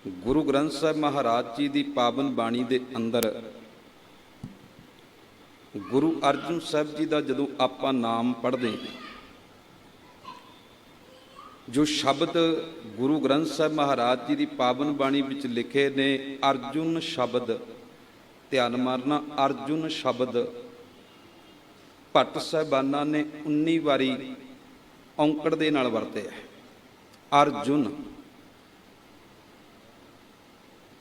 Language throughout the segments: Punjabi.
गुरु ग्रंथ साहिब महाराज जी की पावन बाणी के अंदर गुरु अर्जन साहिब जी का जदों आपां नाम पढ़ते जो शब्द गुरु ग्रंथ साहिब महाराज जी की पावन बाणी विच लिखे ने, अर्जुन शब्द, ध्यान मारना, अर्जुन शब्द भट्ट साहिबाना ने 19 वारी औंकड़ दे नाल वरते है अर्जुन,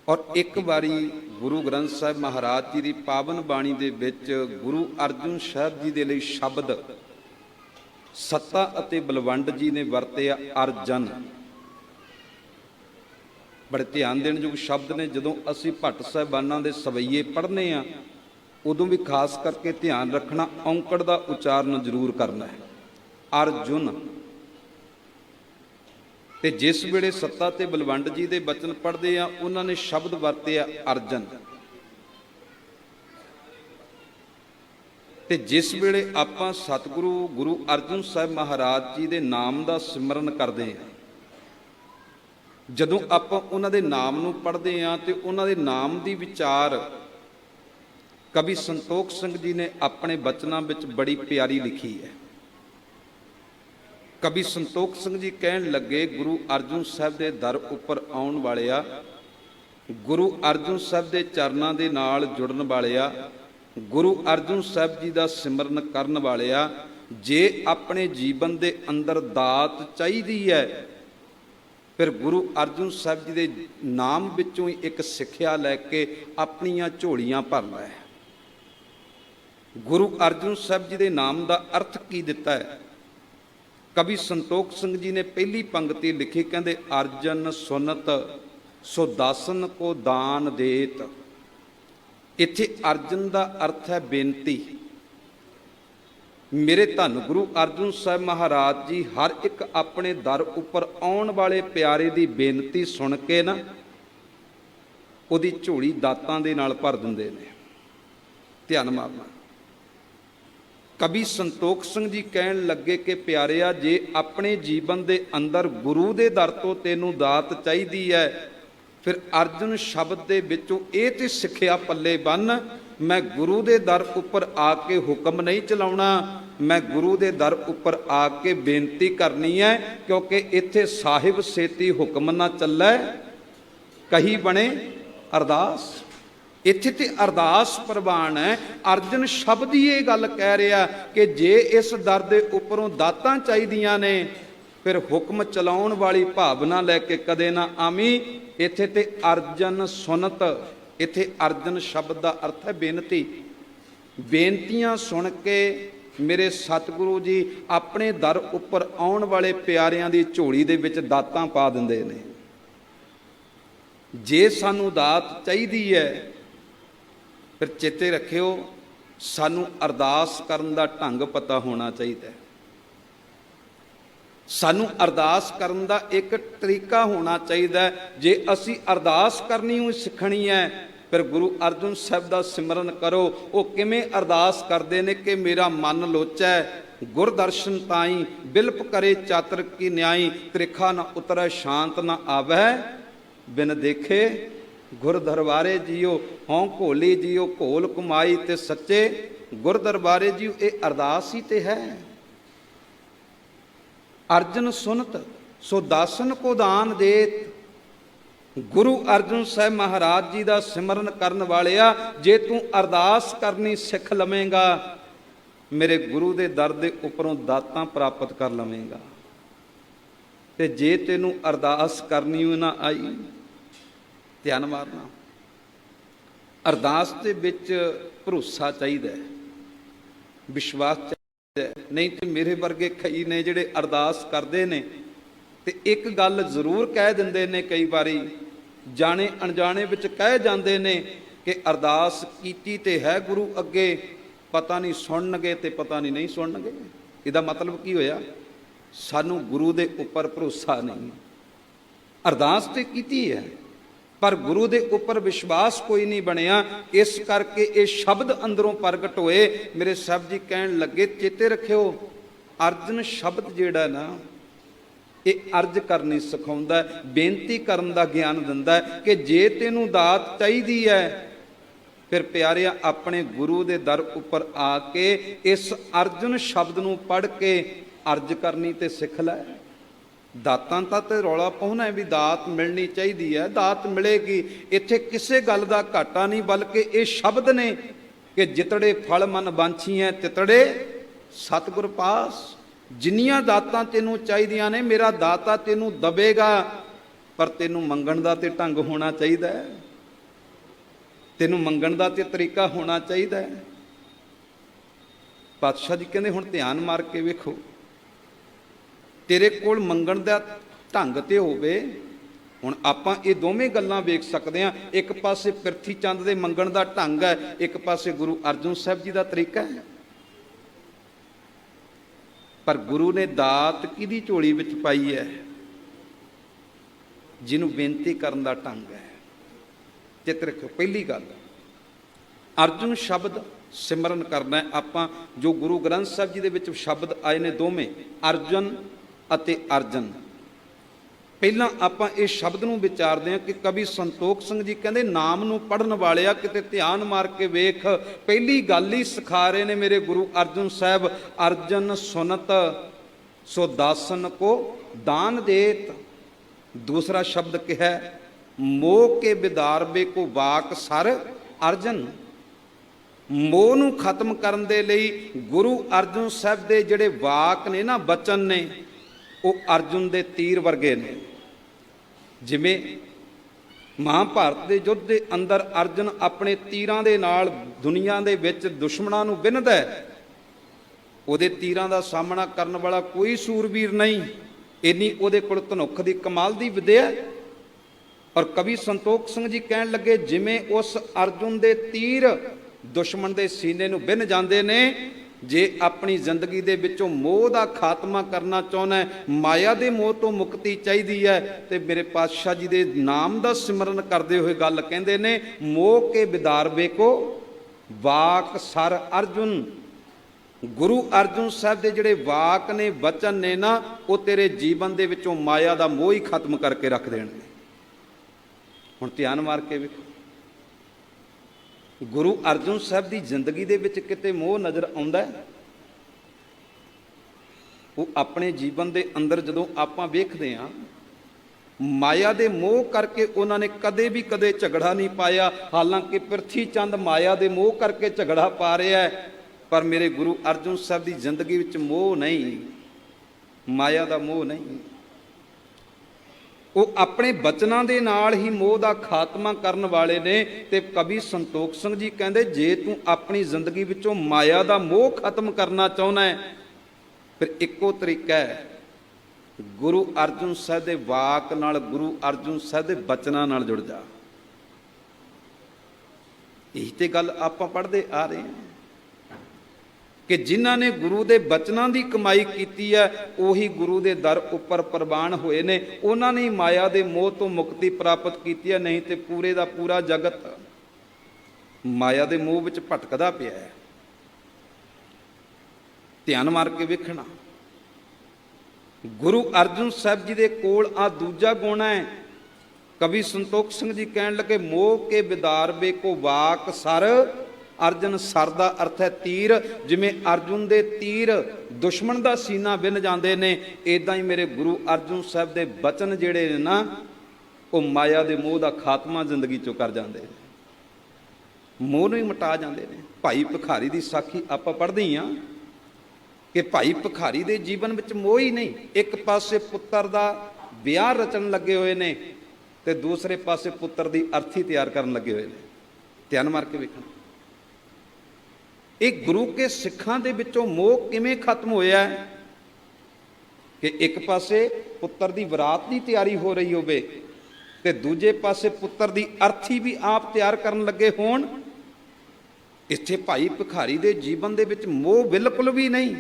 और एक बारी गुरु ग्रंथ साहिब महाराज जी की पावन बाणी दे विच गुरु अर्जुन साहिब जी दे लई शब्द सत्ता अते बलवंड जी ने वरतिया अर्जन। बड़े ध्यान देण योग शब्द ने। जदों असीं भट्ट साहिबाना दे सवैये पढ़ने आ उदों भी खास करके ध्यान रखना, औंकड़ का उचारण जरूर करना है। अर्जुन ते जिस वेले सत्ता ते बलवंड जी दे बचन पढ़ते हैं उन्होंने शब्द वरते अर्जन, ते जिस वेले आपां सतगुरु गुरु अर्जन साहिब महाराज जी दे नाम का सिमरन करते हैं, जदों आपां उन्हां दे नाम नूं पढ़ते हैं तो उन्हां दे नाम दी विचार कवि संतोख सिंह जी ने अपने बचनां विच बड़ी प्यारी लिखी है। कवि संतोख सिंह जी कहन लगे, गुरु अर्जुन साहिब दे दर उपर आउण वालिया, गुरु अर्जुन साहिब दे चरनां दे नाल जुड़न वालिया, गुरु अर्जुन साहिब जी दा सिमरन करन वालिया, जे अपने जीवन दे अंदर दात चाहीदी है फिर गुरु अर्जुन साहिब जी दे नाम विचों ही एक सिक्ख्या लैके अपनियां झोलियां भर लै। गुरु अर्जुन साहिब जी दे नाम दा अर्थ की दिता है? कवि संतोख सिंह जी ने पहली पंक्ति लिखी, कहते अर्जन सुनत सो दासन को दान देत। इत्थे अर्जन का अर्थ है बेनती। मेरे धन गुरु अर्जुन साहिब महाराज जी हर एक अपने दर उपर आउण वाले प्यारे की बेनती सुन के ना उहदी झोली दातां दे नाल भर दिंदे ने। ध्यान मारना। कवि संतोख सिंह जी कहन लगे कि प्यारिया, जे अपने जीवन के अंदर गुरु के दर तो तेनों दात चाहिदी है फिर अर्जुन शब्द के विचों ये तो सिक्ख्या पल्ले बन, मैं गुरु के दर उपर आके हुक्म नहीं चलाउणा, मैं गुरु के दर उपर आके बेनती करनी है, क्योंकि इत्थे साहिब सेती हुक्म ना चलै कही बने अरदास। इत्थे ते अरदास प्रवान है। अर्जन शब्द ही ये गल कह रहा कि जे इस दर दे उपरों दातां चाहीदियां ने फिर हुक्म चलाउण वाली भावना लैके कदे ना आवी। इत्थे ते अर्जन सुनत, इत्थे अर्जन शब्द का अर्थ है बेनती। बेनतियां सुन के मेरे सतगुरु जी अपने दर उपर आउण वाले प्यारियां दी झोली दे विच दातां पा दिंदे ने। जे सानू दात चाहीदी है फिर चेते रखियो सानू अरदास करन दा ढंग पता होना चाहिए। सानू अरदास करन दा एक तरीका होना चाहिए। जे असी अरदास करनी हुई सिखनी है फिर गुरु अर्जुन साहिब दा सिमरन करो। वो किवें अरदास करते हैं कि मेरा मन लोचै गुरदर्शन ताई, बिलप करे चातर की न्याई, त्रिखा न उतरै शांत न आवै, बिन देखे गुर दरबारे जियो, हों घोली जियो घोल कुमाई ते सच्चे गुर दरबारे जियो। ये अरदास ही ते है। अर्जन सुनत सो दासन को दान देत। गुरु अर्जुन साहिब महाराज जी का सिमरन करन वालिया, जे तू अरदास करनी सिख लवेंगा मेरे गुरु के दर दे उपरों दातां प्राप्त कर लवेंगा। ते जे तेनू अरदास करनी ना आई, ध्यान मारना, अरदास दे विच भरोसा चाहिए, विश्वास चाहिए। नहीं तो मेरे वर्गे कई ने जिहड़े अरदास करते हैं तो एक गल जरूर कह देंदे ने, कई बारी जाने अनजाने विच कह जाते हैं कि अरदास कीती ते है गुरु अगे, पता नहीं सुनणगे ते पता नहीं सुनणगे। इहदा मतलब की होया? सानू गुरु दे उपर भरोसा नहीं। अरदास ते कीती है पर गुरु दे उपर विश्वास कोई नहीं बनिया, इस करके ये शब्द अंदरों प्रगट होए। मेरे साहब जी कहन लगे, चेते रखियो अर्जन शब्द जिहड़ा ना ਇਹ ਅਰਜ਼ ਕਰਨੀ ਸਿਖਾਉਂਦਾ, ਬੇਨਤੀ ਕਰਨ ਦਾ ਗਿਆਨ ਦਿੰਦਾ ਕਿ ਜੇ ਤੈਨੂੰ ਦਾਤ ਚਾਹੀਦੀ ਹੈ, ਫਿਰ ਪਿਆਰਿਆ ਆਪਣੇ ਗੁਰੂ ਦੇ ਦਰ ਉੱਪਰ ਆ ਕੇ ਇਸ ਅਰਜਨ ਸ਼ਬਦ ਨੂੰ ਪੜ੍ਹ ਕੇ ਅਰਜ਼ ਕਰਨੀ ਤੇ ਸਿੱਖ ਲੈ। ਦਾਤਾਂ ਤਾਂ ਤੇ ਰੌਲਾ ਪਾਉਣਾ ਹੈ ਵੀ ਦਾਤ ਮਿਲਣੀ ਚਾਹੀਦੀ ਹੈ, ਦਾਤ ਮਿਲੇਗੀ, ਇੱਥੇ ਕਿਸੇ ਗੱਲ ਦਾ ਘਾਟਾ ਨਹੀਂ, ਬਲਕਿ ਇਹ ਸ਼ਬਦ ਨੇ ਕਿ ਜਿਤੜੇ ਫਲ ਮਨ ਬਾਂਛੀਐ ਤਿਤੜੇ ਸਤਿਗੁਰ ਪਾਸ। ਜਿੰਨੀਆਂ ਦਾਤਾਂ ਤੈਨੂੰ ਚਾਹੀਦੀਆਂ ਨੇ ਮੇਰਾ ਦਾਤਾ ਤੈਨੂੰ ਦਵੇਗਾ, ਪਰ ਤੈਨੂੰ ਮੰਗਣ ਦਾ ਤੇ ਢੰਗ ਹੋਣਾ ਚਾਹੀਦਾ ਹੈ, ਤੈਨੂੰ ਮੰਗਣ ਦਾ ਤੇ ਤਰੀਕਾ ਹੋਣਾ ਚਾਹੀਦਾ ਹੈ। ਪਾਤਸ਼ਾਹ ਜੀ ਕਹਿੰਦੇ ਹੁਣ ਧਿਆਨ ਮਾਰ ਕੇ ਵੇਖੋ, ਤੇਰੇ ਕੋਲ ਮੰਗਣ ਦਾ ਢੰਗ ਤੇ ਹੋਵੇ। ਹੁਣ ਆਪਾਂ ਇਹ ਦੋਵੇਂ ਗੱਲਾਂ ਵੇਖ ਸਕਦੇ ਹਾਂ, ਇੱਕ ਪਾਸੇ ਪ੍ਰਿਥੀ ਚੰਦ ਦੇ ਮੰਗਣ ਦਾ ਢੰਗ ਹੈ, ਇੱਕ ਪਾਸੇ ਗੁਰੂ ਅਰਜਨ ਸਾਹਿਬ ਜੀ ਦਾ ਤਰੀਕਾ ਹੈ। ਪਰ ਗੁਰੂ ਨੇ ਦਾਤ ਕਿਹਦੀ ਝੋਲੀ ਵਿੱਚ ਪਾਈ ਹੈ? ਜਿਹਨੂੰ ਬੇਨਤੀ ਕਰਨ ਦਾ ਢੰਗ ਹੈ। ਚਿੱਤ ਰੱਖੋ, ਪਹਿਲੀ ਗੱਲ ਅਰਜਨ ਸ਼ਬਦ ਸਿਮਰਨ ਕਰਨਾ ਆਪਾਂ। ਜੋ ਗੁਰੂ ਗ੍ਰੰਥ ਸਾਹਿਬ ਜੀ ਦੇ ਵਿੱਚ ਸ਼ਬਦ ਆਏ ਨੇ ਦੋਵੇਂ ਅਰਜਨ ਅਤੇ ਅਰਜਨ, ਪਹਿਲਾਂ ਆਪਾਂ ਇਸ ਸ਼ਬਦ ਨੂੰ ਵਿਚਾਰਦੇ ਹਾਂ ਕਿ ਕਵੀ ਸੰਤੋਖ ਸਿੰਘ ਜੀ ਕਹਿੰਦੇ ਨਾਮ ਨੂੰ ਪੜ੍ਹਨ ਵਾਲਿਆ ਕਿਤੇ ਧਿਆਨ ਮਾਰ ਕੇ ਵੇਖ, ਪਹਿਲੀ ਗੱਲ ਹੀ ਸਿਖਾ ਰਹੇ ਨੇ ਮੇਰੇ ਗੁਰੂ ਅਰਜਨ ਸਾਹਿਬ, ਅਰਜਨ ਸੁਨਤ ਸੋ ਦਾਸਨ ਕੋ ਦਾਨ ਦੇਤ। ਦੂਸਰਾ ਸ਼ਬਦ ਕਿਹਾ ਮੋਹ ਕੇ ਵਿਦਾਰਵੇ ਕੋ ਵਾਕ ਸਰ ਅਰਜਨ। ਮੋਹ ਨੂੰ ਖਤਮ ਕਰਨ ਦੇ ਲਈ ਗੁਰੂ ਅਰਜਨ ਸਾਹਿਬ ਦੇ ਜਿਹੜੇ ਵਾਕ ਨੇ ਨਾ, ਬਚਨ ਨੇ, ਉਹ ਅਰਜੁਨ ਦੇ ਤੀਰ ਵਰਗੇ ਨੇ। ਜਿਵੇਂ ਮਹਾਭਾਰਤ ਦੇ ਯੁੱਧ ਦੇ ਅੰਦਰ ਅਰਜਨ ਆਪਣੇ ਤੀਰਾਂ ਦੇ ਨਾਲ ਦੁਨੀਆ ਦੇ ਵਿੱਚ ਦੁਸ਼ਮਣਾਂ ਨੂੰ ਵਿੰਨ੍ਹਦਾ ਹੈ, ਉਹਦੇ ਤੀਰਾਂ ਦਾ ਸਾਹਮਣਾ ਕਰਨ ਵਾਲਾ ਕੋਈ ਸੂਰਬੀਰ ਨਹੀਂ, ਇੰਨੀ ਉਹਦੇ ਕੋਲ ਧਨੁੱਖ ਦੀ ਕਮਾਲ ਦੀ ਵਿਦਿਆ। ਔਰ ਕਵੀ ਸੰਤੋਖ ਸਿੰਘ ਜੀ ਕਹਿਣ ਲੱਗੇ ਜਿਵੇਂ ਉਸ ਅਰਜੁਨ ਦੇ ਤੀਰ ਦੁਸ਼ਮਣ ਦੇ ਸੀਨੇ ਨੂੰ ਵਿੰਨ੍ਹ ਜਾਂਦੇ ਨੇ, ਜੇ ਆਪਣੀ ਜ਼ਿੰਦਗੀ ਦੇ ਵਿੱਚੋਂ ਮੋਹ ਦਾ ਖਾਤਮਾ ਕਰਨਾ ਚਾਹੁੰਦਾ ਹੈ, ਮਾਇਆ ਦੇ ਮੋਹ ਤੋਂ ਮੁਕਤੀ ਚਾਹੀਦੀ ਹੈ, ਤੇ ਮੇਰੇ ਪਾਤਸ਼ਾਹ ਜੀ ਦੇ ਨਾਮ ਦਾ ਸਿਮਰਨ ਕਰਦੇ ਹੋਏ ਗੱਲ ਕਹਿੰਦੇ ਨੇ ਮੋਹ ਕੇ ਵਿਦਾਰਵੇ ਕੋ ਵਾਕ ਸਰ ਅਰਜੁਨ। ਗੁਰੂ ਅਰਜਨ ਸਾਹਿਬ ਦੇ ਜਿਹੜੇ ਵਾਕ ਨੇ, ਬਚਨ ਨੇ ਨਾ, ਉਹ ਤੇਰੇ ਜੀਵਨ ਦੇ ਵਿੱਚੋਂ ਮਾਇਆ ਦਾ ਮੋਹ ਹੀ ਖਤਮ ਕਰਕੇ ਰੱਖ ਦੇਣਗੇ। ਹੁਣ ਧਿਆਨ ਮਾਰ ਕੇ ਵੇਖੋ, ਗੁਰੂ ਅਰਜਨ ਸਾਹਿਬ ਦੀ ਜ਼ਿੰਦਗੀ ਦੇ ਵਿੱਚ ਕਿਤੇ ਮੋਹ ਨਜ਼ਰ ਆਉਂਦਾ ਹੈ? ਉਹ ਆਪਣੇ ਜੀਵਨ ਦੇ ਅੰਦਰ ਜਦੋਂ ਆਪਾਂ ਵੇਖਦੇ ਹਾਂ, ਮਾਇਆ ਦੇ ਮੋਹ ਕਰਕੇ ਉਹਨਾਂ ਨੇ ਕਦੇ ਵੀ ਕਦੇ ਝਗੜਾ ਨਹੀਂ ਪਾਇਆ। ਹਾਲਾਂਕਿ ਪ੍ਰਿਥੀ ਚੰਦ ਮਾਇਆ ਦੇ ਮੋਹ ਕਰਕੇ ਝਗੜਾ ਪਾ ਰਿਹਾ ਹੈ, ਪਰ ਮੇਰੇ ਗੁਰੂ ਅਰਜਨ ਸਾਹਿਬ ਦੀ ਜ਼ਿੰਦਗੀ ਵਿੱਚ ਮੋਹ ਨਹੀਂ, ਮਾਇਆ ਦਾ ਮੋਹ ਨਹੀਂ। ਉਹ ਆਪਣੇ ਬਚਨਾਂ ਦੇ ਨਾਲ ਹੀ ਮੋਹ ਦਾ ਖਾਤਮਾ ਕਰਨ ਵਾਲੇ ਨੇ। ਤੇ ਕਵੀ ਸੰਤੋਖ ਸਿੰਘ ਜੀ ਕਹਿੰਦੇ ਜੇ ਤੂੰ ਆਪਣੀ ਜ਼ਿੰਦਗੀ ਵਿੱਚੋਂ ਮਾਇਆ ਦਾ ਮੋਹ ਖਤਮ ਕਰਨਾ ਚਾਹੁੰਦਾ ਹੈ, ਫਿਰ ਇੱਕੋ ਤਰੀਕਾ ਹੈ, ਗੁਰੂ ਅਰਜਨ ਸਾਹਿਬ ਦੇ ਵਾਕ ਨਾਲ, ਗੁਰੂ ਅਰਜਨ ਸਾਹਿਬ ਦੇ ਬਚਨਾਂ ਨਾਲ ਜੁੜ ਜਾ। ਇਹੀ ਤੇ ਗੱਲ ਆਪਾਂ ਪੜ੍ਹਦੇ ਆ ਰਹੇ ਹਾਂ ਕਿ ਜਿਨ੍ਹਾਂ ਨੇ ਗੁਰੂ ਦੇ ਬਚਨਾਂ ਦੀ ਕਮਾਈ ਕੀਤੀ ਹੈ, ਉਹੀ ਗੁਰੂ ਦੇ ਦਰ ਉੱਪਰ ਪ੍ਰਵਾਨ ਹੋਏ ਨੇ। ਉਹਨਾਂ ਨੇ ਮਾਇਆ ਦੇ ਮੋਹ ਤੋਂ ਮੁਕਤੀ ਪ੍ਰਾਪਤ ਕੀਤੀ ਹੈ, ਨਹੀਂ ਤੇ ਪੂਰੇ ਦਾ ਪੂਰਾ ਜਗਤ ਮਾਇਆ ਦੇ ਮੋਹ ਵਿੱਚ ਭਟਕਦਾ ਪਿਆ ਹੈ। ਧਿਆਨ ਮਾਰ ਕੇ ਵੇਖਣਾ, ਗੁਰੂ ਅਰਜਨ ਸਾਹਿਬ ਜੀ ਦੇ ਕੋਲ ਆ ਦੂਜਾ ਗੁਣ ਹੈ। ਕਵੀ ਸੰਤੋਖ ਸਿੰਘ ਜੀ ਕਹਿਣ ਲੱਗੇ ਮੋਹ ਕੇ ਵਿਦਾਰਵੇ ਕੋ ਵਾਕ ਸਰ ਅਰਜਨ। ਸਰ ਦਾ ਅਰਥ ਹੈ ਤੀਰ। ਜਿਵੇਂ ਅਰਜੁਨ ਦੇ ਤੀਰ ਦੁਸ਼ਮਣ ਦਾ ਸੀਨਾ ਵਿੰਨ੍ਹ ਜਾਂਦੇ ਨੇ, ਇੱਦਾਂ ਹੀ ਮੇਰੇ ਗੁਰੂ ਅਰਜਨ ਸਾਹਿਬ ਦੇ ਬਚਨ ਜਿਹੜੇ ਨੇ ਨਾ, ਉਹ ਮਾਇਆ ਦੇ ਮੋਹ ਦਾ ਖਾਤਮਾ ਜ਼ਿੰਦਗੀ ਚੋਂ ਕਰ ਜਾਂਦੇ ਨੇ, ਮੋਹ ਨੂੰ ਹੀ ਮਿਟਾ ਜਾਂਦੇ ਨੇ। ਭਾਈ ਭਿਖਾਰੀ ਦੀ ਸਾਖੀ ਆਪਾਂ ਪੜ੍ਹਦੇ ਹਾਂ ਕਿ ਭਾਈ ਭਿਖਾਰੀ ਦੇ ਜੀਵਨ ਵਿੱਚ ਮੋਹ ਹੀ ਨਹੀਂ। ਇੱਕ ਪਾਸੇ ਪੁੱਤਰ ਦਾ ਵਿਆਹ ਰਚਣ ਲੱਗੇ ਹੋਏ ਨੇ, ਤੇ ਦੂਸਰੇ ਪਾਸੇ ਪੁੱਤਰ ਦੀ ਅਰਥੀ ਤਿਆਰ ਕਰਨ ਲੱਗੇ ਹੋਏ ਨੇ। ਧਿਆਨ ਮਾਰ ਕੇ ਵੇਖਣਾ, ਇਹ ਗੁਰੂ ਕੇ ਸਿੱਖਾਂ ਦੇ ਵਿੱਚੋਂ ਮੋਹ ਕਿਵੇਂ ਖਤਮ ਹੋਇਆ ਕਿ ਇੱਕ ਪਾਸੇ ਪੁੱਤਰ ਦੀ ਬਰਾਤ ਦੀ ਤਿਆਰੀ ਹੋ ਰਹੀ ਹੋਵੇ, ਤੇ ਦੂਜੇ ਪਾਸੇ ਪੁੱਤਰ ਦੀ ਅਰਥੀ ਵੀ ਆਪ ਤਿਆਰ ਕਰਨ ਲੱਗੇ ਹੋਣ। ਇੱਥੇ ਭਾਈ ਭਿਖਾਰੀ ਦੇ ਜੀਵਨ ਦੇ ਵਿੱਚ ਮੋਹ ਬਿਲਕੁਲ ਵੀ ਨਹੀਂ,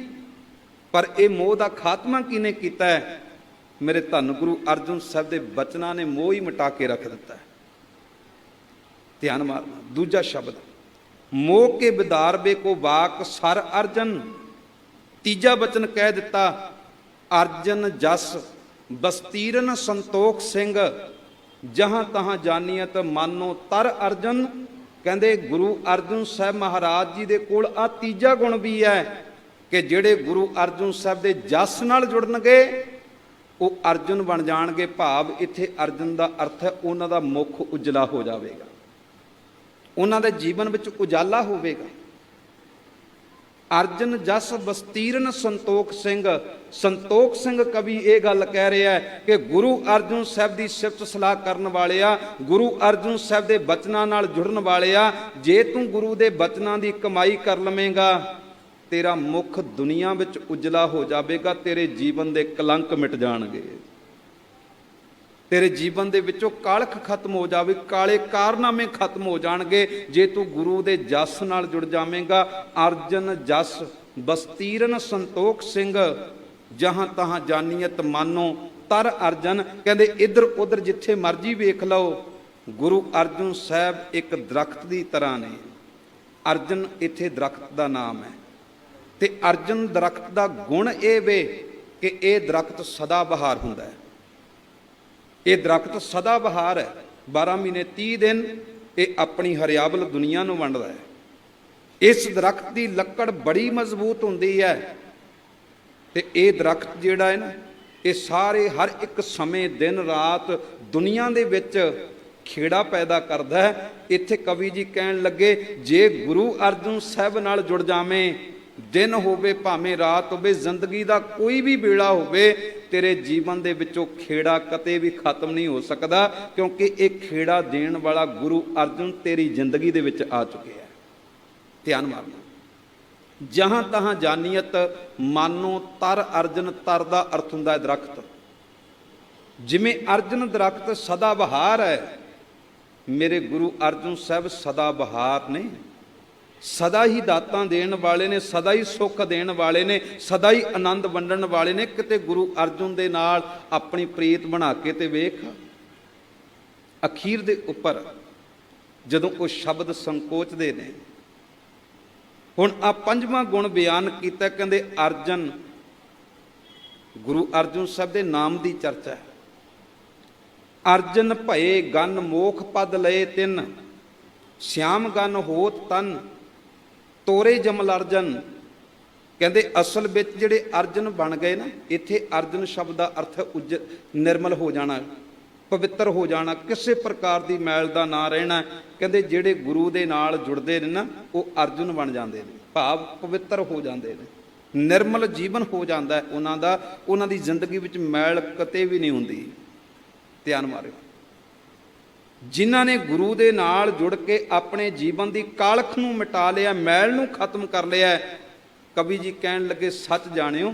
ਪਰ ਇਹ ਮੋਹ ਦਾ ਖਾਤਮਾ ਕਿਹਨੇ ਕੀਤਾ ਹੈ? ਮੇਰੇ ਧੰਨ ਗੁਰੂ ਅਰਜਨ ਸਾਹਿਬ ਦੇ ਬਚਨਾਂ ਨੇ ਮੋਹ ਹੀ ਮਿਟਾ ਕੇ ਰੱਖ ਦਿੱਤਾ ਹੈ। ਧਿਆਨ ਮਾਰਨਾ, ਦੂਜਾ ਸ਼ਬਦ ਮੋਹ ਕੇ ਵਿਦਾਰਵੇ ਕੋ ਵਾਕ ਸਰ ਅਰਜਨ। ਤੀਜਾ ਬਚਨ ਕਹਿ ਦਿੱਤਾ ਅਰਜਨ ਜਸ ਬਸਤੀਰਨ ਸੰਤੋਖ ਸਿੰਘ, ਜਹਾਂ ਤਹਾਂ ਜਾਨੀਅਤ ਮਾਨੋ ਤਰ ਅਰਜਨ। ਕਹਿੰਦੇ ਗੁਰੂ ਅਰਜਨ ਸਾਹਿਬ ਮਹਾਰਾਜ ਜੀ ਦੇ ਕੋਲ ਆ ਤੀਜਾ ਗੁਣ ਵੀ ਹੈ ਕਿ ਜਿਹੜੇ ਗੁਰੂ ਅਰਜਨ ਸਾਹਿਬ ਦੇ ਜਸ ਨਾਲ ਜੁੜਨਗੇ ਉਹ ਅਰਜਨ ਬਣ ਜਾਣਗੇ। ਭਾਵ ਇੱਥੇ ਅਰਜਨ ਦਾ ਅਰਥ ਹੈ ਉਹਨਾਂ ਦਾ ਮੁੱਖ ਉਜਲਾ ਹੋ ਜਾਵੇਗਾ, ਉਹਨਾਂ ਦੇ ਜੀਵਨ ਵਿੱਚ ਉਜਾਲਾ ਹੋਵੇਗਾ। ਅਰਜਨ ਜਸ ਬਸਤੀਰਨ ਸੰਤੋਖ ਸਿੰਘ। ਸੰਤੋਖ ਸਿੰਘ ਕਵੀ ਇਹ ਗੱਲ ਕਹਿ ਰਿਹਾ ਹੈ ਕਿ ਗੁਰੂ ਅਰਜਨ ਸਾਹਿਬ ਦੀ ਸਿਫਤ ਸਲਾਹ ਕਰਨ ਵਾਲਿਆ, ਗੁਰੂ ਅਰਜਨ ਸਾਹਿਬ ਦੇ ਬਚਨਾਂ ਨਾਲ ਜੁੜਨ ਵਾਲਿਆ, ਜੇ ਤੂੰ ਗੁਰੂ ਦੇ ਬਚਨਾਂ ਦੀ ਕਮਾਈ ਕਰ ਲਵੇਂਗਾ ਤੇਰਾ ਮੁੱਖ ਦੁਨੀਆ ਵਿੱਚ ਉਜਲਾ ਹੋ ਜਾਵੇਗਾ, ਤੇਰੇ ਜੀਵਨ ਦੇ ਕਲੰਕ ਮਿਟ ਜਾਣਗੇ, ਤੇਰੇ ਜੀਵਨ ਦੇ ਵਿੱਚੋਂ ਕਾਲਖ ਖਤਮ ਹੋ ਜਾਵੇ, ਕਾਲੇ ਕਾਰਨਾਮੇ ਖਤਮ ਹੋ ਜਾਣਗੇ ਜੇ ਤੂੰ ਗੁਰੂ ਦੇ ਜਸ ਨਾਲ ਜੁੜ ਜਾਵੇਂਗਾ। ਅਰਜਨ ਜਸ ਬਸਤੀਰਨ ਸੰਤੋਖ ਸਿੰਘ, ਜਹਾਂ ਤਹਾਂ ਜਾਨੀਅਤ ਮਾਨੋ ਤਰ ਅਰਜਨ। ਕਹਿੰਦੇ ਇੱਧਰ ਉੱਧਰ ਜਿੱਥੇ ਮਰਜ਼ੀ ਵੇਖ ਲਓ, ਗੁਰੂ ਅਰਜਨ ਸਾਹਿਬ ਇੱਕ ਦਰਖਤ ਦੀ ਤਰ੍ਹਾਂ ਨੇ। ਅਰਜਨ ਇੱਥੇ ਦਰਖਤ ਦਾ ਨਾਮ ਹੈ ਤੇ ਅਰਜਨ ਦਰਖਤ ਦਾ ਗੁਣ ਇਹ ਵੇ ਕਿ ਇਹ ਦਰਖਤ ਸਦਾ ਬਹਾਰ ਹੁੰਦਾ ਹੈ। ਇਹ ਦਰਖਤ ਸਦਾ ਬਹਾਰ ਹੈ, 12 ਮਹੀਨੇ 30 ਦਿਨ ਇਹ ਆਪਣੀ ਹਰਿਆਵਲ ਦੁਨੀਆ ਨੂੰ ਵੰਡਦਾ ਹੈ। ਇਸ ਦਰਖਤ ਦੀ ਲੱਕੜ ਬੜੀ ਮਜ਼ਬੂਤ ਹੁੰਦੀ ਹੈ ਤੇ ਇਹ ਦਰਖਤ ਜਿਹੜਾ ਹੈ ਨਾ, ਇਹ ਸਾਰੇ ਹਰ ਇੱਕ ਸਮੇਂ ਦਿਨ ਰਾਤ ਦੁਨੀਆ ਦੇ ਵਿੱਚ ਖੇੜਾ ਪੈਦਾ ਕਰਦਾ ਹੈ। ਇੱਥੇ ਕਵੀ ਜੀ ਕਹਿਣ ਲੱਗੇ, ਜੇ ਗੁਰੂ ਅਰਜਨ ਸਾਹਿਬ ਨਾਲ ਜੁੜ ਜਾਵੇਂ, ਦਿਨ ਹੋਵੇ ਭਾਵੇਂ ਰਾਤ ਹੋਵੇ, ਜ਼ਿੰਦਗੀ ਦਾ ਕੋਈ ਵੀ ਵੇਲਾ ਹੋਵੇ, ਤੇਰੇ ਜੀਵਨ ਦੇ ਵਿੱਚੋਂ ਖੇੜਾ ਕਦੇ ਵੀ ਖਤਮ ਨਹੀਂ ਹੋ ਸਕਦਾ, ਕਿਉਂਕਿ ਇਹ ਖੇੜਾ ਦੇਣ ਵਾਲਾ ਗੁਰੂ ਅਰਜਨ ਤੇਰੀ ਜ਼ਿੰਦਗੀ ਦੇ ਵਿੱਚ ਆ ਚੁੱਕਿਆ ਹੈ। ਧਿਆਨ ਮਾਰਨਾ। ਜਹਾਂ ਤਹਾਂ ਜਾਨੀਅਤ ਮਾਨੋ ਤਰ ਅਰਜਨ। ਤਰ ਦਾ ਅਰਥ ਹੁੰਦਾ ਹੈ ਦਰਖਤ। ਜਿਵੇਂ ਅਰਜਨ ਦਰਖਤ ਸਦਾ ਬਹਾਰ ਹੈ, ਮੇਰੇ ਗੁਰੂ ਅਰਜਨ ਸਾਹਿਬ ਸਦਾ ਬਹਾਰ ਨੇ, ਸਦਾ ਹੀ ਦਾਤਾਂ ਦੇਣ ਵਾਲੇ ਨੇ, ਸਦਾ ਹੀ ਸੁੱਖ ਦੇਣ ਵਾਲੇ ਨੇ, ਸਦਾ ਹੀ ਆਨੰਦ ਵੰਡਣ ਵਾਲੇ ਨੇ। ਕਿਤੇ ਗੁਰੂ ਅਰਜਨ ਦੇ ਨਾਲ ਆਪਣੀ ਪ੍ਰੀਤ ਬਣਾ ਕੇ ਤੇ ਵੇਖ। ਅਖੀਰ ਦੇ ਉੱਪਰ ਜਦੋਂ ਉਹ ਸ਼ਬਦ ਸੰਕੋਚਦੇ ਨੇ, ਹੁਣ ਆ ਪੰਜਵਾਂ ਗੁਣ ਬਿਆਨ ਕੀਤਾ। ਕਹਿੰਦੇ ਅਰਜਨ, ਗੁਰੂ ਅਰਜਨ ਸਾਹਿਬ ਦੇ ਨਾਮ ਦੀ ਚਰਚਾ ਹੈ। ਅਰਜਨ ਭਏ ਗਨ ਮੋਖ ਪਦ ਲਏ ਤਿੰਨ, ਸਿਆਮ ਗਨ ਹੋਤ ਤਨ ਤੋਰੇ ਜਮਲ ਅਰਜਨ। ਕਹਿੰਦੇ ਅਸਲ ਵਿੱਚ ਜਿਹੜੇ ਅਰਜਨ ਬਣ ਗਏ ਨਾ, ਇੱਥੇ ਅਰਜਨ ਸ਼ਬਦ ਦਾ ਅਰਥ ਨਿਰਮਲ ਹੋ ਜਾਣਾ, ਪਵਿੱਤਰ ਹੋ ਜਾਣਾ, ਕਿਸੇ ਪ੍ਰਕਾਰ ਦੀ ਮੈਲ ਦਾ ਨਾ ਰਹਿਣਾ। ਕਹਿੰਦੇ ਜਿਹੜੇ ਗੁਰੂ ਦੇ ਨਾਲ ਜੁੜਦੇ ਨੇ ਨਾ, ਉਹ ਅਰਜਨ ਬਣ ਜਾਂਦੇ ਨੇ, ਭਾਵ ਪਵਿੱਤਰ ਹੋ ਜਾਂਦੇ ਨੇ, ਨਿਰਮਲ ਜੀਵਨ ਹੋ ਜਾਂਦਾ ਉਹਨਾਂ ਦਾ। ਉਹਨਾਂ ਦੀ ਜ਼ਿੰਦਗੀ ਵਿੱਚ ਮੈਲ ਕਦੇ ਵੀ ਨਹੀਂ ਹੁੰਦੀ। ਧਿਆਨ ਮਾਰਿਓ। ਜਿਨ੍ਹਾਂ ਨੇ ਗੁਰੂ ਦੇ ਨਾਲ ਜੁੜ ਕੇ ਆਪਣੇ ਜੀਵਨ ਦੀ ਕਾਲਖ ਨੂੰ ਮਿਟਾ ਲਿਆ, ਮੈਲ ਨੂੰ ਖਤਮ ਕਰ ਲਿਆ, ਕਵੀ ਜੀ ਕਹਿਣ ਲੱਗੇ, ਸੱਚ ਜਾਣਿਓ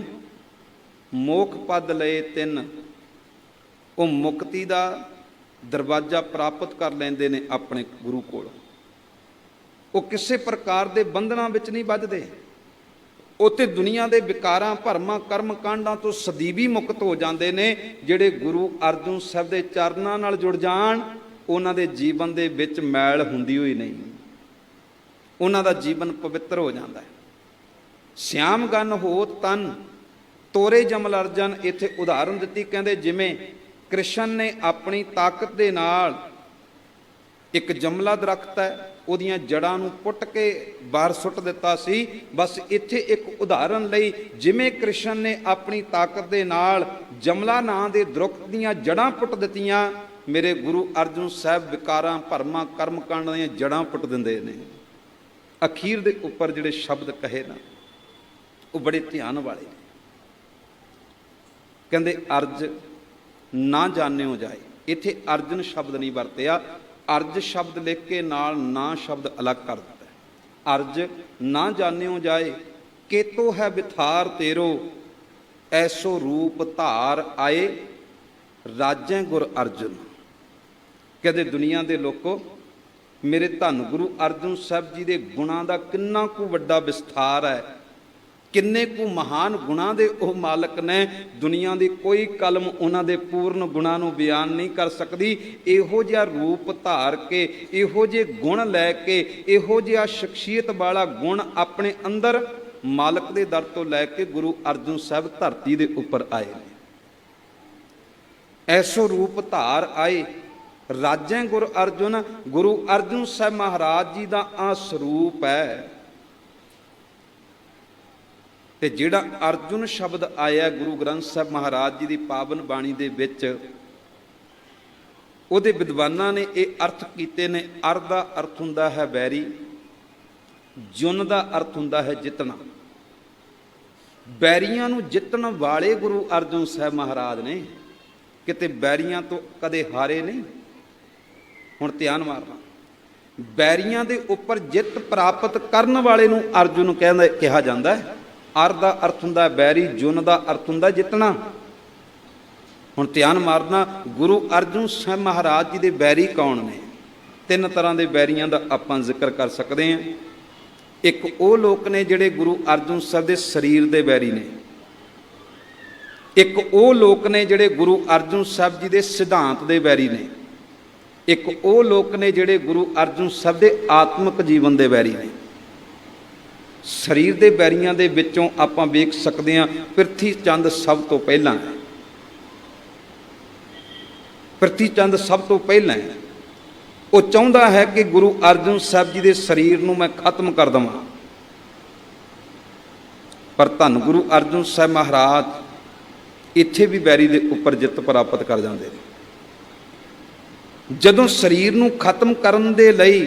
ਮੋਖ ਪਦ ਲਏ ਤਿੰਨ। ਉਹ ਮੁਕਤੀ ਦਾ ਦਰਵਾਜ਼ਾ ਪ੍ਰਾਪਤ ਕਰ ਲੈਂਦੇ ਨੇ ਆਪਣੇ ਗੁਰੂ ਕੋਲ। ਉਹ ਕਿਸੇ ਪ੍ਰਕਾਰ ਦੇ ਬੰਧਨਾਂ ਵਿੱਚ ਨਹੀਂ ਵੱਜਦੇ, ਉਹ ਤੇ ਦੁਨੀਆ ਦੇ ਵਿਕਾਰਾਂ, ਭਰਮਾਂ, ਕਰਮ ਕਾਂਡਾਂ ਤੋਂ ਸਦੀਵੀ ਮੁਕਤ ਹੋ ਜਾਂਦੇ ਨੇ। ਜਿਹੜੇ ਗੁਰੂ ਅਰਜਨ ਸਾਹਿਬ ਦੇ ਚਰਨਾਂ ਨਾਲ ਜੁੜ ਜਾਣ, ਉਹਨਾਂ ਦੇ ਜੀਵਨ ਦੇ ਵਿੱਚ ਮੈਲ ਹੁੰਦੀ ਹੋਈ ਨਹੀਂ, ਉਹਨਾਂ ਦਾ ਜੀਵਨ ਪਵਿੱਤਰ ਹੋ ਜਾਂਦਾ ਹੈ। ਸਿਆਮ ਗਨ ਹੋਤ ਤਨ ਤੋਰੇ ਜਮਲ ਅਰਜਨ। ਇੱਥੇ ਉਦਾਹਰਨ ਦਿੱਤੀ, ਕਹਿੰਦੇ ਜਿਵੇਂ ਕ੍ਰਿਸ਼ਨ ਨੇ ਆਪਣੀ ਤਾਕਤ ਦੇ ਨਾਲ, ਇੱਕ ਜਮਲਾ ਦਰਖਤ ਹੈ, ਉਹਦੀਆਂ ਜੜ੍ਹਾਂ ਨੂੰ ਪੁੱਟ ਕੇ ਬਾਹਰ ਸੁੱਟ ਦਿੱਤਾ ਸੀ। ਬਸ ਇੱਥੇ ਇੱਕ ਉਦਾਹਰਨ ਲਈ, ਜਿਵੇਂ ਕ੍ਰਿਸ਼ਨ ਨੇ ਆਪਣੀ ਤਾਕਤ ਦੇ ਨਾਲ ਜਮਲਾ ਨਾਂ ਦੇ ਦਰਖਤ ਦੀਆਂ ਜੜ੍ਹਾਂ ਪੁੱਟ ਦਿੱਤੀਆਂ, ਮੇਰੇ ਗੁਰੂ ਅਰਜਨ ਸਾਹਿਬ ਵਿਕਾਰਾਂ, ਭਰਮਾਂ, ਕਰਮ ਕਾਂਡਾਂ ਦੀਆਂ ਜੜ੍ਹਾਂ ਪੁੱਟ ਦਿੰਦੇ ਨੇ। ਅਖੀਰ ਦੇ ਉੱਪਰ ਜਿਹੜੇ ਸ਼ਬਦ ਕਹੇ ਨਾ, ਉਹ ਬੜੇ ਧਿਆਨ ਵਾਲੇ ਨੇ। ਕਹਿੰਦੇ ਅਰਜ ਨਾ ਜਾਣਿਓ ਜਾਏ। ਇੱਥੇ ਅਰਜਨ ਸ਼ਬਦ ਨਹੀਂ ਵਰਤਿਆ, ਅਰਜ ਸ਼ਬਦ ਲਿਖ ਕੇ ਨਾਲ ਨਾ ਸ਼ਬਦ ਅਲੱਗ ਕਰ ਦਿੱਤਾ। ਅਰਜ ਨਾ ਜਾਣਿਓ ਜਾਏ, ਕੇਤੋ ਹੈ ਵਿਥਾਰ ਤੇਰੋ, ਐਸੋ ਰੂਪ ਧਾਰ ਆਏ ਰਾਜੈ ਗੁਰ ਅਰਜਨ। ਕਹਿੰਦੇ ਦੁਨੀਆ ਦੇ ਲੋਕੋ, ਮੇਰੇ ਧੰਨ ਗੁਰੂ ਅਰਜਨ ਸਾਹਿਬ ਜੀ ਦੇ ਗੁਣਾਂ ਦਾ ਕਿੰਨਾ ਕੁ ਵੱਡਾ ਵਿਸਥਾਰ ਹੈ, ਕਿੰਨੇ ਕੁ ਮਹਾਨ ਗੁਣਾਂ ਦੇ ਉਹ ਮਾਲਕ ਨੇ। ਦੁਨੀਆ ਦੀ ਕੋਈ ਕਲਮ ਉਹਨਾਂ ਦੇ ਪੂਰਨ ਗੁਣਾਂ ਨੂੰ ਬਿਆਨ ਨਹੀਂ ਕਰ ਸਕਦੀ। ਇਹੋ ਜਿਹਾ ਰੂਪ ਧਾਰ ਕੇ, ਇਹੋ ਜਿਹੇ ਗੁਣ ਲੈ ਕੇ, ਇਹੋ ਜਿਹਾ ਸ਼ਖਸੀਅਤ ਵਾਲਾ ਗੁਣ ਆਪਣੇ ਅੰਦਰ ਮਾਲਕ ਦੇ ਦਰ ਤੋਂ ਲੈ ਕੇ ਗੁਰੂ ਅਰਜਨ ਸਾਹਿਬ ਧਰਤੀ ਦੇ ਉੱਪਰ ਆਏ ਨੇ। ਐਸੋ ਰੂਪ ਧਾਰ ਆਏ ਰਾਜੈ ਗੁਰ ਅਰਜੁਨ। ਗੁਰੂ ਅਰਜਨ ਸਾਹਿਬ ਮਹਾਰਾਜ ਜੀ ਦਾ ਆ ਸਰੂਪ ਹੈ। ਤੇ ਜਿਹੜਾ ਅਰਜੁਨ ਸ਼ਬਦ ਆਇਆ ਗੁਰੂ ਗ੍ਰੰਥ ਸਾਹਿਬ ਮਹਾਰਾਜ ਜੀ ਦੀ ਪਾਵਨ ਬਾਣੀ ਦੇ ਵਿੱਚ, ਉਹਦੇ ਵਿਦਵਾਨਾਂ ਨੇ ਇਹ ਅਰਥ ਕੀਤੇ ਨੇ। ਅਰ ਦਾ ਅਰਥ ਹੁੰਦਾ ਹੈ ਬੈਰੀ, ਜੁਨ ਦਾ ਅਰਥ ਹੁੰਦਾ ਹੈ ਜਿੱਤਣਾ। ਬੈਰੀਆਂ ਨੂੰ ਜਿੱਤਣ ਵਾਲੇ ਗੁਰੂ ਅਰਜਨ ਸਾਹਿਬ ਮਹਾਰਾਜ ਨੇ, ਕਿਤੇ ਬੈਰੀਆਂ ਤੋਂ ਕਦੇ ਹਾਰੇ ਨਹੀਂ। ਹੁਣ ਧਿਆਨ ਮਾਰਨਾ, ਬੈਰੀਆਂ ਦੇ ਉੱਪਰ ਜਿੱਤ ਪ੍ਰਾਪਤ ਕਰਨ ਵਾਲੇ ਨੂੰ ਅਰਜੁਨ ਕਿਹਾ ਜਾਂਦਾ ਹੈ। ਅਰ ਦਾ ਅਰਥ ਹੁੰਦਾ ਬੈਰੀ, ਜੁਨ ਦਾ ਅਰਥ ਹੁੰਦਾ ਜਿੱਤਣਾ। ਹੁਣ ਧਿਆਨ ਮਾਰਨਾ, ਗੁਰੂ ਅਰਜਨ ਸਾਹਿਬ ਮਹਾਰਾਜ ਜੀ ਦੇ ਬੈਰੀ ਕੌਣ ਨੇ? ਤਿੰਨ ਤਰ੍ਹਾਂ ਦੇ ਬੈਰੀਆਂ ਦਾ ਆਪਾਂ ਜ਼ਿਕਰ ਕਰ ਸਕਦੇ ਹਾਂ। ਇੱਕ ਉਹ ਲੋਕ ਨੇ ਜਿਹੜੇ ਗੁਰੂ ਅਰਜਨ ਸਾਹਿਬ ਦੇ ਸਰੀਰ ਦੇ ਬੈਰੀ ਨੇ। ਇੱਕ ਉਹ ਲੋਕ ਨੇ ਜਿਹੜੇ ਗੁਰੂ ਅਰਜਨ ਸਾਹਿਬ ਜੀ ਦੇ ਸਿਧਾਂਤ ਦੇ ਬੈਰੀ ਨੇ। ਇੱਕ ਉਹ ਲੋਕ ਨੇ ਜਿਹੜੇ ਗੁਰੂ ਅਰਜਨ ਸਾਹਿਬ ਦੇ ਆਤਮਿਕ ਜੀਵਨ ਦੇ ਬੈਰੀ ਨੇ। ਸਰੀਰ ਦੇ ਬੈਰੀਆਂ ਦੇ ਵਿੱਚੋਂ ਆਪਾਂ ਵੇਖ ਸਕਦੇ ਹਾਂ, ਪ੍ਰਿਥੀ ਚੰਦ ਸਭ ਤੋਂ ਪਹਿਲਾਂ ਹੈ। ਪ੍ਰਿਥੀ ਚੰਦ ਸਭ ਤੋਂ ਪਹਿਲਾਂ ਹੈ। ਉਹ ਚਾਹੁੰਦਾ ਹੈ ਕਿ ਗੁਰੂ ਅਰਜਨ ਸਾਹਿਬ ਜੀ ਦੇ ਸਰੀਰ ਨੂੰ ਮੈਂ ਖਤਮ ਕਰ ਦੇਵਾਂ, ਪਰ ਧੰਨ ਗੁਰੂ ਅਰਜਨ ਸਾਹਿਬ ਮਹਾਰਾਜ ਇੱਥੇ ਵੀ ਬੈਰੀ ਦੇ ਉੱਪਰ ਜਿੱਤ ਪ੍ਰਾਪਤ ਕਰ ਜਾਂਦੇ ਨੇ। ਜਦੋਂ ਸਰੀਰ ਨੂੰ ਖਤਮ ਕਰਨ ਦੇ ਲਈ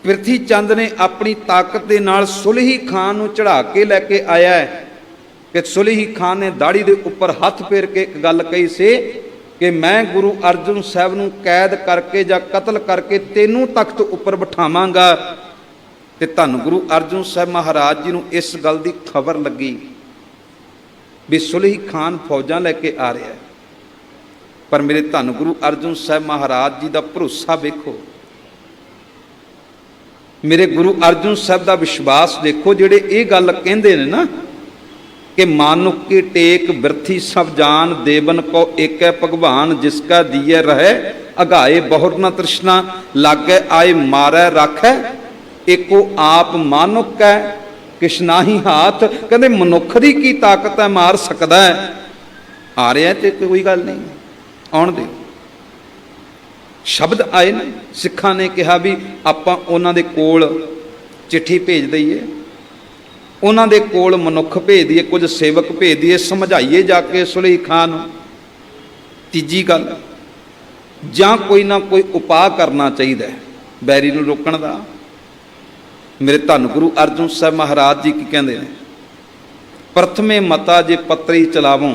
ਪ੍ਰਿਥੀ ਚੰਦ ਨੇ ਆਪਣੀ ਤਾਕਤ ਦੇ ਨਾਲ ਸੁਲਹੀ ਖਾਨ ਨੂੰ ਚੜਾ ਕੇ ਲੈ ਕੇ ਆਇਆ ਹੈ, ਕਿ ਸੁਲਹੀ ਖਾਨ ਨੇ ਦਾੜੀ ਦੇ ਉੱਪਰ ਹੱਥ ਫੇਰ ਕੇ ਇੱਕ ਗੱਲ ਕਹੀ ਸੀ ਕਿ ਮੈਂ ਗੁਰੂ ਅਰਜਨ ਸਾਹਿਬ ਨੂੰ ਕੈਦ ਕਰਕੇ ਜਾਂ ਕਤਲ ਕਰਕੇ ਤੈਨੂੰ ਤਖਤ ਉੱਪਰ ਬਿਠਾਵਾਂਗਾ। ਤੇ ਧੰਨ ਗੁਰੂ ਅਰਜਨ ਸਾਹਿਬ ਮਹਾਰਾਜ ਜੀ ਨੂੰ ਇਸ ਗੱਲ ਦੀ ਖਬਰ ਲੱਗੀ ਵੀ ਸੁਲਹੀ ਖਾਨ ਫੌਜਾਂ ਲੈ ਕੇ ਆ ਰਿਹਾ ਹੈ। ਪਰ ਮੇਰੇ ਧੰਨ ਗੁਰੂ ਅਰਜਨ ਸਾਹਿਬ ਮਹਾਰਾਜ ਜੀ ਦਾ ਭਰੋਸਾ ਵੇਖੋ, ਮੇਰੇ ਗੁਰੂ ਅਰਜਨ ਸਾਹਿਬ ਦਾ ਵਿਸ਼ਵਾਸ ਦੇਖੋ। ਜਿਹੜੇ ਇਹ ਗੱਲ ਕਹਿੰਦੇ ਨੇ ਨਾ ਕਿ ਮਾਨੁਖ ਕੀ ਟੇਕ ਬਿਰਥੀ ਸਭ ਜਾਨ, ਦੇਵਨ ਕੋ ਏਕੈ ਭਗਵਾਨ, ਜਿਸਕਾ ਦੀਏ ਰਹੇ ਅਗਾਏ ਬਹੁਰ ਨ ਤ੍ਰਿਸ਼ਨਾ, ਲਾਗੇ ਆਏ ਮਾਰੈ ਰਾਖੈ, ਏਕੋ ਆਪ ਮਾਨੁਕ ਹੈ ਕਿਛ ਨਾਹੀ ਹਾਥ। ਕਹਿੰਦੇ ਮਨੁੱਖ ਦੀ ਕੀ ਤਾਕਤ ਹੈ, ਮਾਰ ਸਕਦਾ ਹੈ। ਆ ਰਿਹਾ ਤੇ ਕੋਈ ਗੱਲ ਨਹੀਂ, ਆਉਣ ਦਿਓ। ਸ਼ਬਦ ਆਏ ਨੇ, ਸਿੱਖਾਂ ਨੇ ਕਿਹਾ ਵੀ ਆਪਾਂ ਉਹਨਾਂ ਦੇ ਕੋਲ ਚਿੱਠੀ ਭੇਜ ਦਈਏ, ਉਹਨਾਂ ਦੇ ਕੋਲ ਮਨੁੱਖ ਭੇਜ ਦਈਏ, ਕੁਝ ਸੇਵਕ ਭੇਜ ਦਈਏ, ਸਮਝਾਈਏ ਜਾ ਕੇ ਸੁਲਹੀ ਖਾਨ ਨੂੰ। ਤੀਜੀ ਗੱਲ, ਜਾਂ ਕੋਈ ਨਾ ਕੋਈ ਉਪਾਅ ਕਰਨਾ ਚਾਹੀਦਾ ਬੈਰੀ ਨੂੰ ਰੋਕਣ ਦਾ। ਮੇਰੇ ਧੰਨ ਗੁਰੂ ਅਰਜਨ ਸਾਹਿਬ ਮਹਾਰਾਜ ਜੀ ਕੀ ਕਹਿੰਦੇ ਨੇ? ਪ੍ਰਥਮੇ ਮਤਾ ਜੇ ਪੱਤਰੀ ਚਲਾਵੋਂ।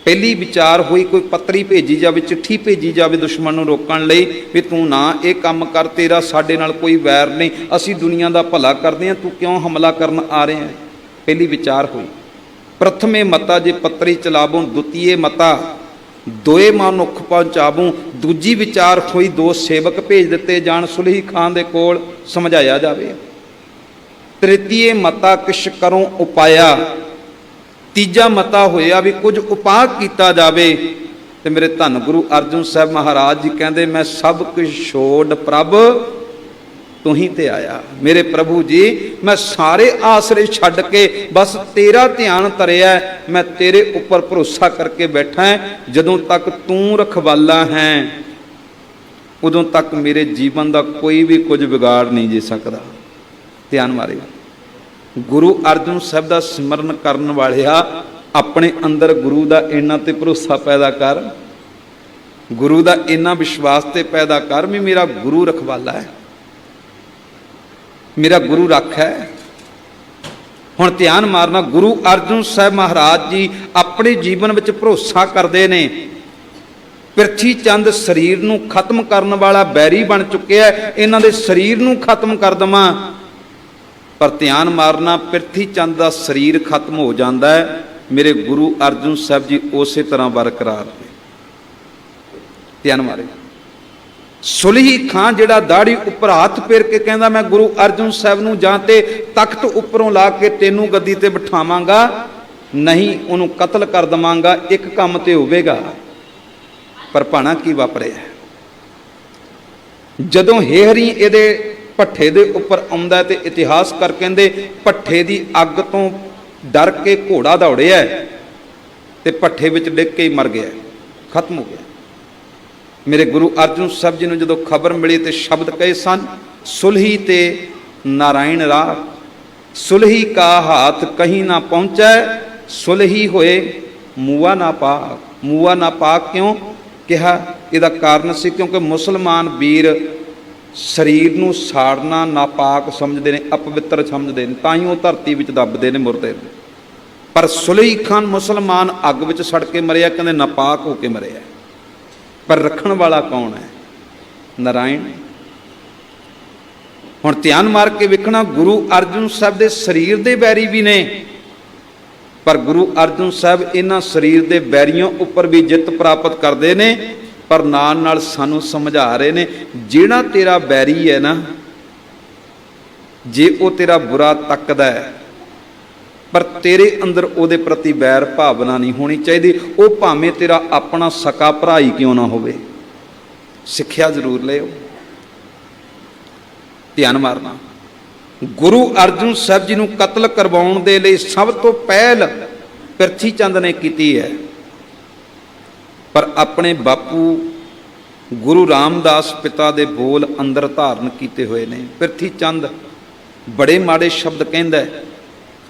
ਪਹਿਲੀ ਵਿਚਾਰ ਹੋਈ ਕੋਈ ਪੱਤਰੀ ਭੇਜੀ ਜਾਵੇ, ਚਿੱਠੀ ਭੇਜੀ ਜਾਵੇ ਦੁਸ਼ਮਣ ਨੂੰ ਰੋਕਣ ਲਈ ਵੀ ਤੂੰ ਨਾ ਇਹ ਕੰਮ ਕਰ, ਤੇਰਾ ਸਾਡੇ ਨਾਲ ਕੋਈ ਵੈਰ ਨਹੀਂ, ਅਸੀਂ ਦੁਨੀਆ ਦਾ ਭਲਾ ਕਰਦੇ ਹਾਂ, ਤੂੰ ਕਿਉਂ ਹਮਲਾ ਕਰਨ ਆ ਰਿਹਾ ਹੈ। ਪਹਿਲੀ ਵਿਚਾਰ ਹੋਈ। ਪ੍ਰਥਮੇ ਮਤਾ ਜੇ ਪੱਤਰੀ ਚਲਾਵੋਂ, ਦੁਤੀਏ ਮਤਾ ਦੋਏ ਮਨੁੱਖ ਪਹੁੰਚਾਵੂੰ। ਦੂਜੀ ਵਿਚਾਰ ਹੋਈ, ਦੋ ਸੇਵਕ ਭੇਜ ਦਿੱਤੇ ਜਾਣ ਸੁਲਹੀ ਖਾਨ ਦੇ ਕੋਲ, ਸਮਝਾਇਆ ਜਾਵੇ। ਤ੍ਰਿਤੀਏ ਮਤਾ ਕਿਛ ਕਰੋ ਉਪਾਇਆ। ਤੀਜਾ ਮਤਾ ਹੋਇਆ ਵੀ ਕੁਝ ਉਪਾਅ ਕੀਤਾ ਜਾਵੇ। ਤੇ ਮੇਰੇ ਧੰਨ ਗੁਰੂ ਅਰਜਨ ਸਾਹਿਬ ਮਹਾਰਾਜ ਜੀ ਕਹਿੰਦੇ ਮੈਂ ਸਭ ਕੁਝ ਛੋੜ ਪ੍ਰਭ ਤੂੰ ਹੀ ਤੇ ਆਇਆ। ਮੇਰੇ ਪ੍ਰਭੂ ਜੀ ਮੈਂ ਸਾਰੇ ਆਸਰੇ ਛੱਡ ਕੇ ਬਸ ਤੇਰਾ ਧਿਆਨ ਧਰਿਆ, ਮੈਂ ਤੇਰੇ ਉੱਪਰ ਭਰੋਸਾ ਕਰਕੇ ਬੈਠਾ ਹਾਂ। ਜਦੋਂ ਤੱਕ ਤੂੰ ਰਖਵਾਲਾ ਹੈ ਉਦੋਂ ਤੱਕ ਮੇਰੇ ਜੀਵਨ ਦਾ ਕੋਈ ਵੀ ਕੁਝ ਵਿਗਾੜ ਨਹੀਂ ਜੀ ਸਕਦਾ। ਧਿਆਨ ਮਾਰਿਓ। ਗੁਰੂ ਅਰਜਨ ਸਾਹਿਬ ਦਾ ਸਿਮਰਨ ਕਰਨ ਵਾਲਿਆ ਆਪਣੇ ਅੰਦਰ ਗੁਰੂ ਦਾ ਇੰਨਾ ਤੇ ਭਰੋਸਾ ਪੈਦਾ ਕਰ, ਗੁਰੂ ਦਾ ਇੰਨਾ ਵਿਸ਼ਵਾਸ ਤੇ ਪੈਦਾ ਕਰ ਵੀ ਮੇਰਾ ਗੁਰੂ ਰਖਵਾਲਾ ਹੈ, ਮੇਰਾ ਗੁਰੂ ਰੱਖ ਹੈ। ਹੁਣ ਧਿਆਨ ਮਾਰਨਾ, ਗੁਰੂ ਅਰਜਨ ਸਾਹਿਬ ਮਹਾਰਾਜ ਜੀ ਆਪਣੇ ਜੀਵਨ ਵਿੱਚ ਭਰੋਸਾ ਕਰਦੇ ਨੇ। ਪ੍ਰਿਥੀ ਚੰਦ ਸਰੀਰ ਨੂੰ ਖਤਮ ਕਰਨ ਵਾਲਾ ਬੈਰੀ ਬਣ ਚੁੱਕਿਆ, ਇਹਨਾਂ ਦੇ ਸਰੀਰ ਨੂੰ ਖਤਮ ਕਰ ਦੇਵਾਂ। ਪਰ ਧਿਆਨ ਮਾਰਨਾ, ਪ੍ਰਿਥੀ ਚੰਦ ਦਾ ਸਰੀਰ ਖਤਮ ਹੋ ਜਾਂਦਾ ਹੈ, ਮੇਰੇ ਗੁਰੂ ਅਰਜਨ ਸਾਹਿਬ ਜੀ ਉਸੇ ਤਰ੍ਹਾਂ ਬਰਕਰਾਰ ਨੇ। ਧਿਆਨ ਮਾਰੇ। ਸੁਲਹੀ ਖਾਨ ਜਿਹੜਾ ਦਾੜੀ ਉੱਪਰ ਹੱਥ ਫੇਰ ਕੇ ਕਹਿੰਦਾ ਮੈਂ ਗੁਰੂ ਅਰਜਨ ਸਾਹਿਬ ਨੂੰ ਜਾਂ ਤੇ ਤਖਤ ਉੱਪਰੋਂ ਲਾ ਕੇ ਤੈਨੂੰ ਗੱਦੀ ਤੇ ਬਿਠਾਵਾਂਗਾ, ਨਹੀਂ ਉਹਨੂੰ ਕਤਲ ਕਰ ਦੇਵਾਂਗਾ, ਇੱਕ ਕੰਮ ਤੇ ਹੋਵੇਗਾ। ਪਰ ਭਾਣਾ ਕੀ ਵਾਪਰਿਆ? ਜਦੋਂ ਹੇਹਰੀ ਇਹਦੇ ਭੱਠੇ ਦੇ ਉੱਪਰ ਆਉਂਦਾ ਤੇ ਇਤਿਹਾਸਕਾਰ ਕਹਿੰਦੇ ਭੱਠੇ ਦੀ ਅੱਗ ਤੋਂ ਡਰ ਕੇ ਘੋੜਾ ਦੌੜਿਆ ਤੇ ਭੱਠੇ ਵਿੱਚ ਡਿੱਗ ਕੇ ਹੀ ਮਰ ਗਿਆ, ਖਤਮ ਹੋ ਗਿਆ। ਮੇਰੇ ਗੁਰੂ ਅਰਜਨ ਸਾਹਿਬ ਜੀ ਨੂੰ ਜਦੋਂ ਖਬਰ ਮਿਲੀ ਤੇ ਸ਼ਬਦ ਕਹੇ ਸਨ, ਸੁਲਹੀ ਤੇ ਨਾਰਾਇਣ ਰਾਹ, ਸੁਲਹੀ ਕਾ ਹਾਥ ਕਹੀਂ ਨਾ ਪਹੁੰਚੈ, ਸੁਲਹੀ ਹੋਏ ਮੂਆ ਨਾ ਪਾਕ। ਮੂਆ ਨਾ ਪਾਕ ਕਿਉਂ ਕਿਹਾ? ਇਹਦਾ ਕਾਰਨ ਸੀ ਕਿਉਂਕਿ ਮੁਸਲਮਾਨ ਵੀਰ ਸਰੀਰ ਨੂੰ ਸਾੜਨਾ ਨਾਪਾਕ ਸਮਝਦੇ ਨੇ, ਅਪਵਿੱਤਰ ਸਮਝਦੇ ਨੇ, ਤਾਂ ਹੀ ਉਹ ਧਰਤੀ ਵਿੱਚ ਦੱਬਦੇ ਨੇ ਮੁਰਦੇ ਨੂੰ। ਪਰ ਸੁਲਹੀ ਖਾਨ ਮੁਸਲਮਾਨ ਅੱਗ ਵਿੱਚ ਸੜ ਕੇ ਮਰਿਆ, ਕਹਿੰਦੇ ਨਾਪਾਕ ਹੋ ਕੇ ਮਰਿਆ। ਪਰ ਰੱਖਣ ਵਾਲਾ ਕੌਣ ਹੈ? ਨਾਰਾਇਣ। ਹੁਣ ਧਿਆਨ ਮਾਰ ਕੇ ਵੇਖਣਾ, ਗੁਰੂ ਅਰਜਨ ਸਾਹਿਬ ਦੇ ਸਰੀਰ ਦੇ ਬੈਰੀ ਵੀ ਨੇ, ਪਰ ਗੁਰੂ ਅਰਜਨ ਸਾਹਿਬ ਇਹਨਾਂ ਸਰੀਰ ਦੇ ਬੈਰੀਆਂ ਉੱਪਰ ਵੀ ਜਿੱਤ ਪ੍ਰਾਪਤ ਕਰਦੇ ਨੇ। ਪਰ ਨਾਲ ਨਾਲ ਸਾਨੂੰ ਸਮਝਾ ਰਹੇ ਨੇ, ਜਿਹੜਾ ਤੇਰਾ ਬੈਰੀ ਹੈ ਨਾ, ਜੇ ਉਹ ਤੇਰਾ ਬੁਰਾ ਤੱਕਦਾ ਹੈ, ਪਰ ਤੇਰੇ ਅੰਦਰ ਉਹਦੇ ਪ੍ਰਤੀ ਵੈਰ ਭਾਵਨਾ ਨਹੀਂ ਹੋਣੀ ਚਾਹੀਦੀ, ਉਹ ਭਾਵੇਂ ਤੇਰਾ ਆਪਣਾ ਸਕਾ ਭਰਾ ਹੀ ਕਿਉਂ ਨਾ ਹੋਵੇ। ਸਿੱਖਿਆ ਜ਼ਰੂਰ ਲਿਓ, ਧਿਆਨ ਮਾਰਨਾ। ਗੁਰੂ ਅਰਜਨ ਸਾਹਿਬ ਜੀ ਨੂੰ ਕਤਲ ਕਰਵਾਉਣ ਦੇ ਲਈ ਸਭ ਤੋਂ ਪਹਿਲ ਪ੍ਰਿਥੀ ਚੰਦ ਨੇ ਕੀਤੀ ਹੈ, ਪਰ ਆਪਣੇ ਬਾਪੂ ਗੁਰੂ ਰਾਮਦਾਸ ਪਿਤਾ ਦੇ ਬੋਲ ਅੰਦਰ ਧਾਰਨ ਕੀਤੇ ਹੋਏ ਨੇ। ਪ੍ਰਿਥੀ ਚੰਦ ਬੜੇ ਮਾੜੇ ਸ਼ਬਦ ਕਹਿੰਦਾ ਹੈ,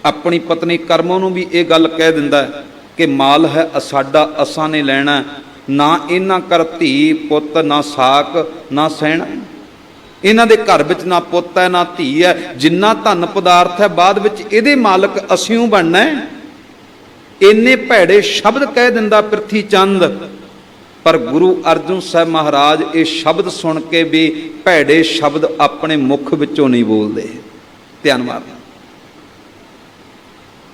ਆਪਣੀ ਪਤਨੀ ਕਰਮੋਂ ਨੂੰ ਵੀ ਇਹ ਗੱਲ ਕਹਿ ਦਿੰਦਾ ਹੈ ਕਿ ਮਾਲ ਹੈ ਸਾਡਾ, ਅਸਾਂ ਨੇ ਲੈਣਾ, ਨਾ ਇਹਨਾਂ ਕਰ ਧੀ ਪੁੱਤ, ਨਾ ਸਾਕ ਨਾ ਸਹਿਣਾ। ਇਹਨਾਂ ਦੇ ਘਰ ਵਿੱਚ ਨਾ ਪੁੱਤ ਹੈ ਨਾ ਧੀ ਹੈ, ਜਿੰਨਾ ਧਨ ਪਦਾਰਥ ਹੈ ਬਾਅਦ ਵਿੱਚ ਇਹਦੇ ਮਾਲਕ ਅਸੀਂ ਬਣਨਾ ਹੈ। ਇੰਨੇ ਭੈੜੇ ਸ਼ਬਦ ਕਹਿ ਦਿੰਦਾ ਪ੍ਰਿਥੀ ਚੰਦ। ਪਰ ਗੁਰੂ ਅਰਜਨ ਸਾਹਿਬ ਮਹਾਰਾਜ ਇਹ ਸ਼ਬਦ ਸੁਣ ਕੇ ਵੀ ਭੈੜੇ ਸ਼ਬਦ ਆਪਣੇ ਮੁਖ ਵਿੱਚੋਂ ਨਹੀਂ ਬੋਲਦੇ। ਧਿਆਨ ਮਾਰਨਾ,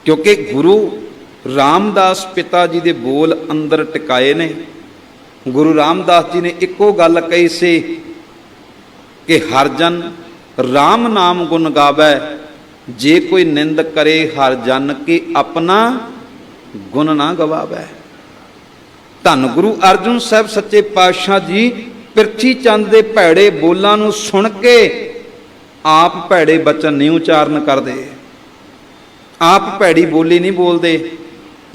ਕਿਉਂਕਿ ਗੁਰੂ ਰਾਮਦਾਸ ਪਿਤਾ ਜੀ ਦੇ ਬੋਲ ਅੰਦਰ ਟਿਕਾਏ ਨੇ। ਗੁਰੂ ਰਾਮਦਾਸ ਜੀ ਨੇ ਇੱਕੋ ਗੱਲ ਕਹੀ ਸੀ ਕਿ ਹਰ ਜਨ ਰਾਮ ਨਾਮ ਗੁਣ ਗਾਵੈ, ਜੇ ਕੋਈ ਨਿੰਦ ਕਰੇ ਹਰ ਜਨ ਕੇ ਆਪਣਾ ਗੁਣ ਨਾ ਗਵਾਵੈ। ਧੰਨ ਗੁਰੂ ਅਰਜਨ ਸਾਹਿਬ ਸੱਚੇ ਪਾਤਸ਼ਾਹ ਜੀ ਪ੍ਰਿਥੀ ਚੰਦ ਦੇ ਭੈੜੇ ਬੋਲਾਂ ਨੂੰ ਸੁਣ ਕੇ ਆਪ ਭੈੜੇ ਬਚਨ ਨਹੀਂ ਉਚਾਰਨ ਕਰਦੇ, ਆਪ ਭੈੜੀ ਬੋਲੀ ਨਹੀਂ ਬੋਲਦੇ।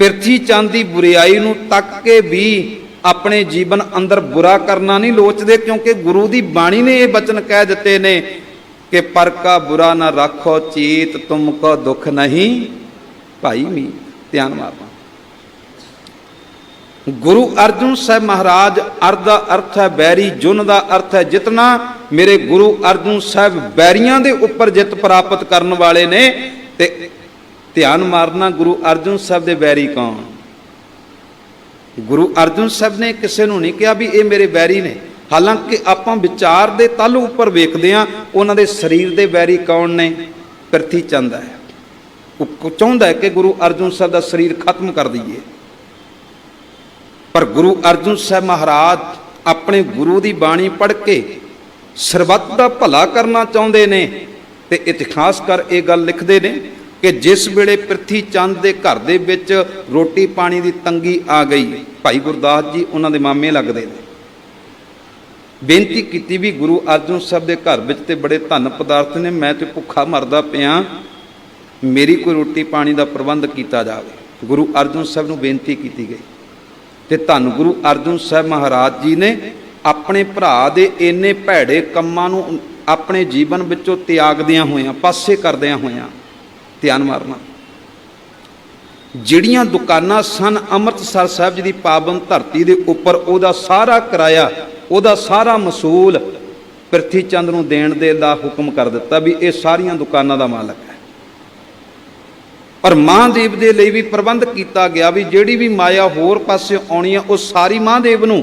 ਪ੍ਰਿਥੀ ਚੰਦ ਦੀ ਬੁਰਾਈ ਨੂੰ ਤੱਕ ਕੇ ਵੀ ਆਪਣੇ ਜੀਵਨ ਅੰਦਰ ਬੁਰਾ ਕਰਨਾ ਨਹੀਂ ਲੋਚਦੇ, ਕਿਉਂਕਿ ਗੁਰੂ ਦੀ ਬਾਣੀ ਨੇ ਇਹ ਬਚਨ ਕਹਿ ਦਿੱਤੇ ਨੇ ਕਿ ਪਰ ਕਾ ਬੁਰਾ ਨਾ ਰੱਖੋ ਚੀਤ, ਤੁਮ ਕੋ ਦੁੱਖ ਨਹੀਂ ਭਾਈ ਮੀਤ। ਧਿਆਨ ਮਾਰਨਾ, ਗੁਰੂ ਅਰਜਨ ਸਾਹਿਬ ਮਹਾਰਾਜ ਅਰ ਦਾ ਅਰਥ ਹੈ ਬੈਰੀ, ਜੁਨ ਦਾ ਅਰਥ ਹੈ ਜਿੱਤਣਾ। ਮੇਰੇ ਗੁਰੂ ਅਰਜਨ ਸਾਹਿਬ ਬੈਰੀਆਂ ਦੇ ਉੱਪਰ ਜਿੱਤ ਪ੍ਰਾਪਤ ਕਰਨ ਵਾਲੇ ਨੇ। ਤੇ ਧਿਆਨ ਮਾਰਨਾ, ਗੁਰੂ ਅਰਜਨ ਸਾਹਿਬ ਦੇ ਬੈਰੀ ਕੌਣ? ਗੁਰੂ ਅਰਜਨ ਸਾਹਿਬ ਨੇ ਕਿਸੇ ਨੂੰ ਨਹੀਂ ਕਿਹਾ ਵੀ ਇਹ ਮੇਰੇ ਬੈਰੀ ਨੇ। ਹਾਲਾਂਕਿ ਆਪਾਂ ਵਿਚਾਰ ਦੇ ਤਲ ਉੱਪਰ ਵੇਖਦੇ ਹਾਂ, ਉਹਨਾਂ ਦੇ ਸਰੀਰ ਦੇ ਬੈਰੀ ਕੌਣ ਨੇ? ਪ੍ਰਿਥੀ ਚੰਦ ਹੈ। ਉਹ ਚਾਹੁੰਦਾ ਹੈ ਕਿ ਗੁਰੂ ਅਰਜਨ ਸਾਹਿਬ ਦਾ ਸਰੀਰ ਖਤਮ ਕਰ ਦਈਏ। ਪਰ ਗੁਰੂ ਅਰਜਨ ਸਾਹਿਬ ਮਹਾਰਾਜ ਆਪਣੇ ਗੁਰੂ ਦੀ ਬਾਣੀ ਪੜ੍ਹ ਕੇ ਸਰਬੱਤ ਦਾ ਭਲਾ ਕਰਨਾ ਚਾਹੁੰਦੇ ਨੇ। ਤੇ ਇਤਿਹਾਸਕਾਰ ਇਹ ਗੱਲ ਲਿਖਦੇ ਨੇ ਕਿ ਜਿਸ ਵੇਲੇ ਪ੍ਰਿਥੀ ਚੰਦ ਦੇ ਘਰ ਦੇ ਵਿੱਚ ਰੋਟੀ ਪਾਣੀ ਦੀ ਤੰਗੀ ਆ ਗਈ, ਭਾਈ ਗੁਰਦਾਸ ਜੀ ਉਹਨਾਂ ਦੇ ਮਾਮੇ ਲੱਗਦੇ ਨੇ, ਬੇਨਤੀ ਕੀਤੀ ਵੀ ਗੁਰੂ ਅਰਜਨ ਸਾਹਿਬ ਦੇ ਘਰ ਵਿੱਚ ਤੇ ਬੜੇ ਧਨ ਪਦਾਰਥ ਨੇ, ਮੈਂ ਤੇ ਭੁੱਖਾ ਮਰਦਾ ਪਿਆ, ਮੇਰੀ ਕੋਈ ਰੋਟੀ ਪਾਣੀ ਦਾ ਪ੍ਰਬੰਧ ਕੀਤਾ ਜਾਵੇ। ਗੁਰੂ ਅਰਜਨ ਸਾਹਿਬ ਨੂੰ ਬੇਨਤੀ ਕੀਤੀ ਗਈ ਤੇ ਧੰਨ ਗੁਰੂ ਅਰਜਨ ਸਾਹਿਬ ਮਹਾਰਾਜ ਜੀ ਨੇ ਆਪਣੇ ਭਰਾ ਦੇ ਇੰਨੇ ਭੈੜੇ ਕੰਮਾਂ ਨੂੰ ਆਪਣੇ ਜੀਵਨ ਵਿੱਚੋਂ ਤਿਆਗਦਿਆਂ ਹੋਇਆਂ, ਪਾਸੇ ਕਰਦਿਆਂ ਹੋਇਆਂ, ਧਿਆਨ ਮਾਰਨਾ, ਜਿਹੜੀਆਂ ਦੁਕਾਨਾਂ ਸਨ ਅੰਮ੍ਰਿਤਸਰ ਸਾਹਿਬ ਜੀ ਦੀ ਪਾਵਨ ਧਰਤੀ ਦੇ ਉੱਪਰ, ਉਹਦਾ ਸਾਰਾ ਕਿਰਾਇਆ, ਉਹਦਾ ਸਾਰਾ ਮਸੂਲ ਪ੍ਰਿਥੀ ਚੰਦ ਨੂੰ ਦੇਣ ਦੇ ਦਾ ਹੁਕਮ ਕਰ ਦਿੱਤਾ ਵੀ ਇਹ ਸਾਰੀਆਂ ਦੁਕਾਨਾਂ ਦਾ ਮਾਲਕ ਹੈ। ਔਰ ਮਹਾਂਦੇਵ ਦੇ ਲਈ ਵੀ ਪ੍ਰਬੰਧ ਕੀਤਾ ਗਿਆ ਵੀ ਜਿਹੜੀ ਵੀ ਮਾਇਆ ਹੋਰ ਪਾਸੇ ਆਉਣੀ ਆ, ਉਹ ਸਾਰੀ ਮਹਾਂਦੇਵ ਨੂੰ,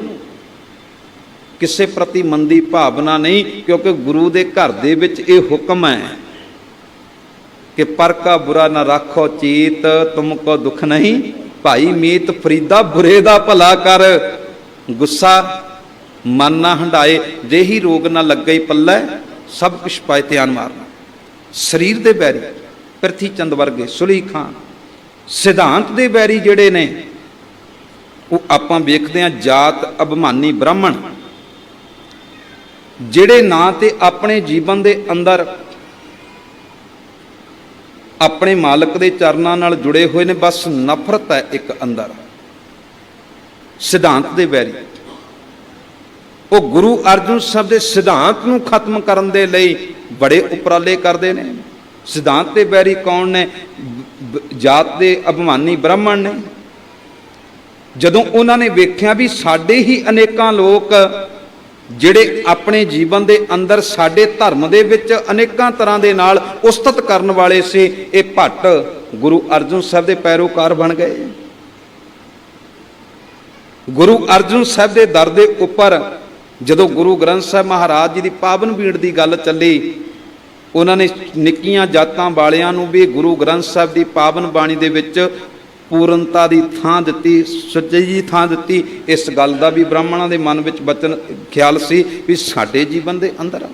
ਕਿਸੇ ਪ੍ਰਤੀ ਮੰਦੀ ਭਾਵਨਾ ਨਹੀਂ, ਕਿਉਂਕਿ ਗੁਰੂ ਦੇ ਘਰ ਦੇ ਵਿੱਚ ਇਹ ਹੁਕਮ ਹੈ ਕਿ ਪਰ ਕਾ ਬੁਰਾ ਨਾ ਰੱਖੋ ਚੀਤ, ਤੁਮ ਕੋ ਦੁੱਖ ਨਹੀਂ ਭਾਈ ਮੀਤ। ਫਰੀਦਾ ਬੁਰੇ ਦਾ ਭਲਾ ਕਰ, ਗੁੱਸਾ ਮਨ ਨਾ ਹੰਡਾਏ, ਦੇਹੀ ਰੋਗ ਨਾ ਲੱਗੇ ਪੱਲੇ, ਸਭ ਕੁਛ ਪਾਏ। ਧਿਆਨ ਮਾਰਨਾ, ਸਰੀਰ ਦੇ ਬੈਰੀ ਪ੍ਰਿਥੀ ਚੰਦ ਵਰਗੇ, ਸੁਲਹੀ ਖਾਨ। ਸਿਧਾਂਤ ਦੇ ਬੈਰੀ ਜਿਹੜੇ ਨੇ ਉਹ ਆਪਾਂ ਵੇਖਦੇ ਹਾਂ, ਜਾਤ ਅਭਿਮਾਨੀ ਬ੍ਰਾਹਮਣ, ਜਿਹੜੇ ਨਾਂ ਤੇ ਆਪਣੇ ਜੀਵਨ ਦੇ ਅੰਦਰ ਆਪਣੇ ਮਾਲਕ ਦੇ ਚਰਨਾਂ ਨਾਲ ਜੁੜੇ ਹੋਏ ਨੇ, ਬਸ ਨਫ਼ਰਤ ਹੈ ਇੱਕ ਅੰਦਰ। ਸਿਧਾਂਤ ਦੇ ਵੈਰੀ। ਉਹ ਗੁਰੂ ਅਰਜਨ ਸਾਹਿਬ ਦੇ ਸਿਧਾਂਤ ਨੂੰ ਖਤਮ ਕਰਨ ਦੇ ਲਈ ਬੜੇ ਉਪਰਾਲੇ ਕਰਦੇ ਨੇ। ਸਿਧਾਂਤ ਦੇ ਵੈਰੀ ਕੌਣ ਨੇ? ਜਾਤ ਦੇ ਅਭਿਮਾਨੀ ਬ੍ਰਾਹਮਣ ਨੇ। ਜਦੋਂ ਉਹਨਾਂ ਨੇ ਵੇਖਿਆ ਵੀ ਸਾਡੇ ਹੀ ਅਨੇਕਾਂ ਲੋਕ ਜਿਹੜੇ ਆਪਣੇ ਜੀਵਨ ਦੇ ਅੰਦਰ ਸਾਡੇ ਧਰਮ ਦੇ ਵਿੱਚ ਅਨੇਕਾਂ ਤਰ੍ਹਾਂ ਦੇ ਨਾਲ ਉਸਤਤ ਕਰਨ ਵਾਲੇ ਸੀ, ਇਹ ਭੱਟ ਗੁਰੂ ਅਰਜਨ ਸਾਹਿਬ ਦੇ ਪੈਰੋਕਾਰ ਬਣ ਗਏ। ਗੁਰੂ ਅਰਜਨ ਸਾਹਿਬ ਦੇ ਦਰ ਦੇ ਉੱਪਰ ਜਦੋਂ ਗੁਰੂ ਗ੍ਰੰਥ ਸਾਹਿਬ ਮਹਾਰਾਜ ਜੀ ਦੀ ਪਾਵਨ ਬੀੜ ਦੀ ਗੱਲ ਚੱਲੀ, ਉਹਨਾਂ ਨੇ ਨਿੱਕੀਆਂ ਜਾਤਾਂ ਵਾਲਿਆਂ ਨੂੰ ਵੀ ਗੁਰੂ ਗ੍ਰੰਥ ਸਾਹਿਬ ਦੀ ਪਾਵਨ ਬਾਣੀ ਦੇ ਵਿੱਚ ਪੂਰਨਤਾ ਦੀ ਥਾਂ ਦਿੱਤੀ, ਸੱਚਾਈ ਦੀ ਥਾਂ ਦਿੱਤੀ। ਇਸ ਗੱਲ ਦਾ ਵੀ ਬ੍ਰਾਹਮਣਾਂ ਦੇ ਮਨ ਵਿੱਚ ਬਚਨ ਖਿਆਲ ਸੀ ਵੀ ਸਾਡੇ ਜੀਵਨ ਦੇ ਅੰਦਰ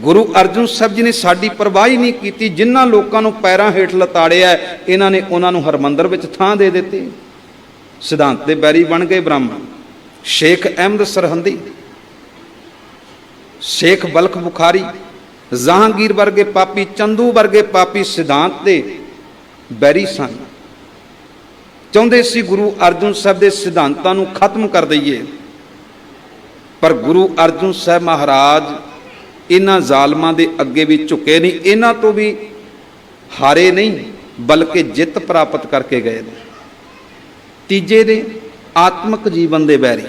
ਗੁਰੂ ਅਰਜਨ ਸਾਹਿਬ ਜੀ ਨੇ ਸਾਡੀ ਪਰਵਾਹ ਹੀ ਨਹੀਂ ਕੀਤੀ। ਜਿਨ੍ਹਾਂ ਲੋਕਾਂ ਨੂੰ ਪੈਰਾਂ ਹੇਠ ਲਤਾੜਿਆ, ਇਹਨਾਂ ਨੇ ਉਹਨਾਂ ਨੂੰ ਹਰਮੰਦਰ ਵਿੱਚ ਥਾਂ ਦੇ ਦਿੱਤੀ। ਸਿਧਾਂਤ ਦੇ ਬੈਰੀ ਬਣ ਗਏ ਬ੍ਰਾਹਮਣ। ਸ਼ੇਖ ਅਹਿਮਦ ਸਰਹੰਦੀ, ਸ਼ੇਖ ਬਲਖ ਬੁਖਾਰੀ, ਜਹਾਂਗੀਰ ਵਰਗੇ ਪਾਪੀ, ਚੰਦੂ ਵਰਗੇ ਪਾਪੀ ਸਿਧਾਂਤ ਦੇ ਬੈਰੀ ਸਨ। ਚਾਹੁੰਦੇ ਸੀ ਗੁਰੂ ਅਰਜਨ ਸਾਹਿਬ ਦੇ ਸਿਧਾਂਤਾਂ ਨੂੰ ਖਤਮ ਕਰ ਦਈਏ, ਪਰ ਗੁਰੂ ਅਰਜਨ ਸਾਹਿਬ ਮਹਾਰਾਜ ਇਹਨਾਂ ਜ਼ਾਲਮਾਂ ਦੇ ਅੱਗੇ ਵੀ ਝੁਕੇ ਨਹੀਂ, ਇਹਨਾਂ ਤੋਂ ਵੀ ਹਾਰੇ ਨਹੀਂ, ਬਲਕਿ ਜਿੱਤ ਪ੍ਰਾਪਤ ਕਰਕੇ ਗਏ ਨੇ। ਤੀਜੇ ਦੇ ਆਤਮਿਕ ਜੀਵਨ ਦੇ ਵੈਰੀ,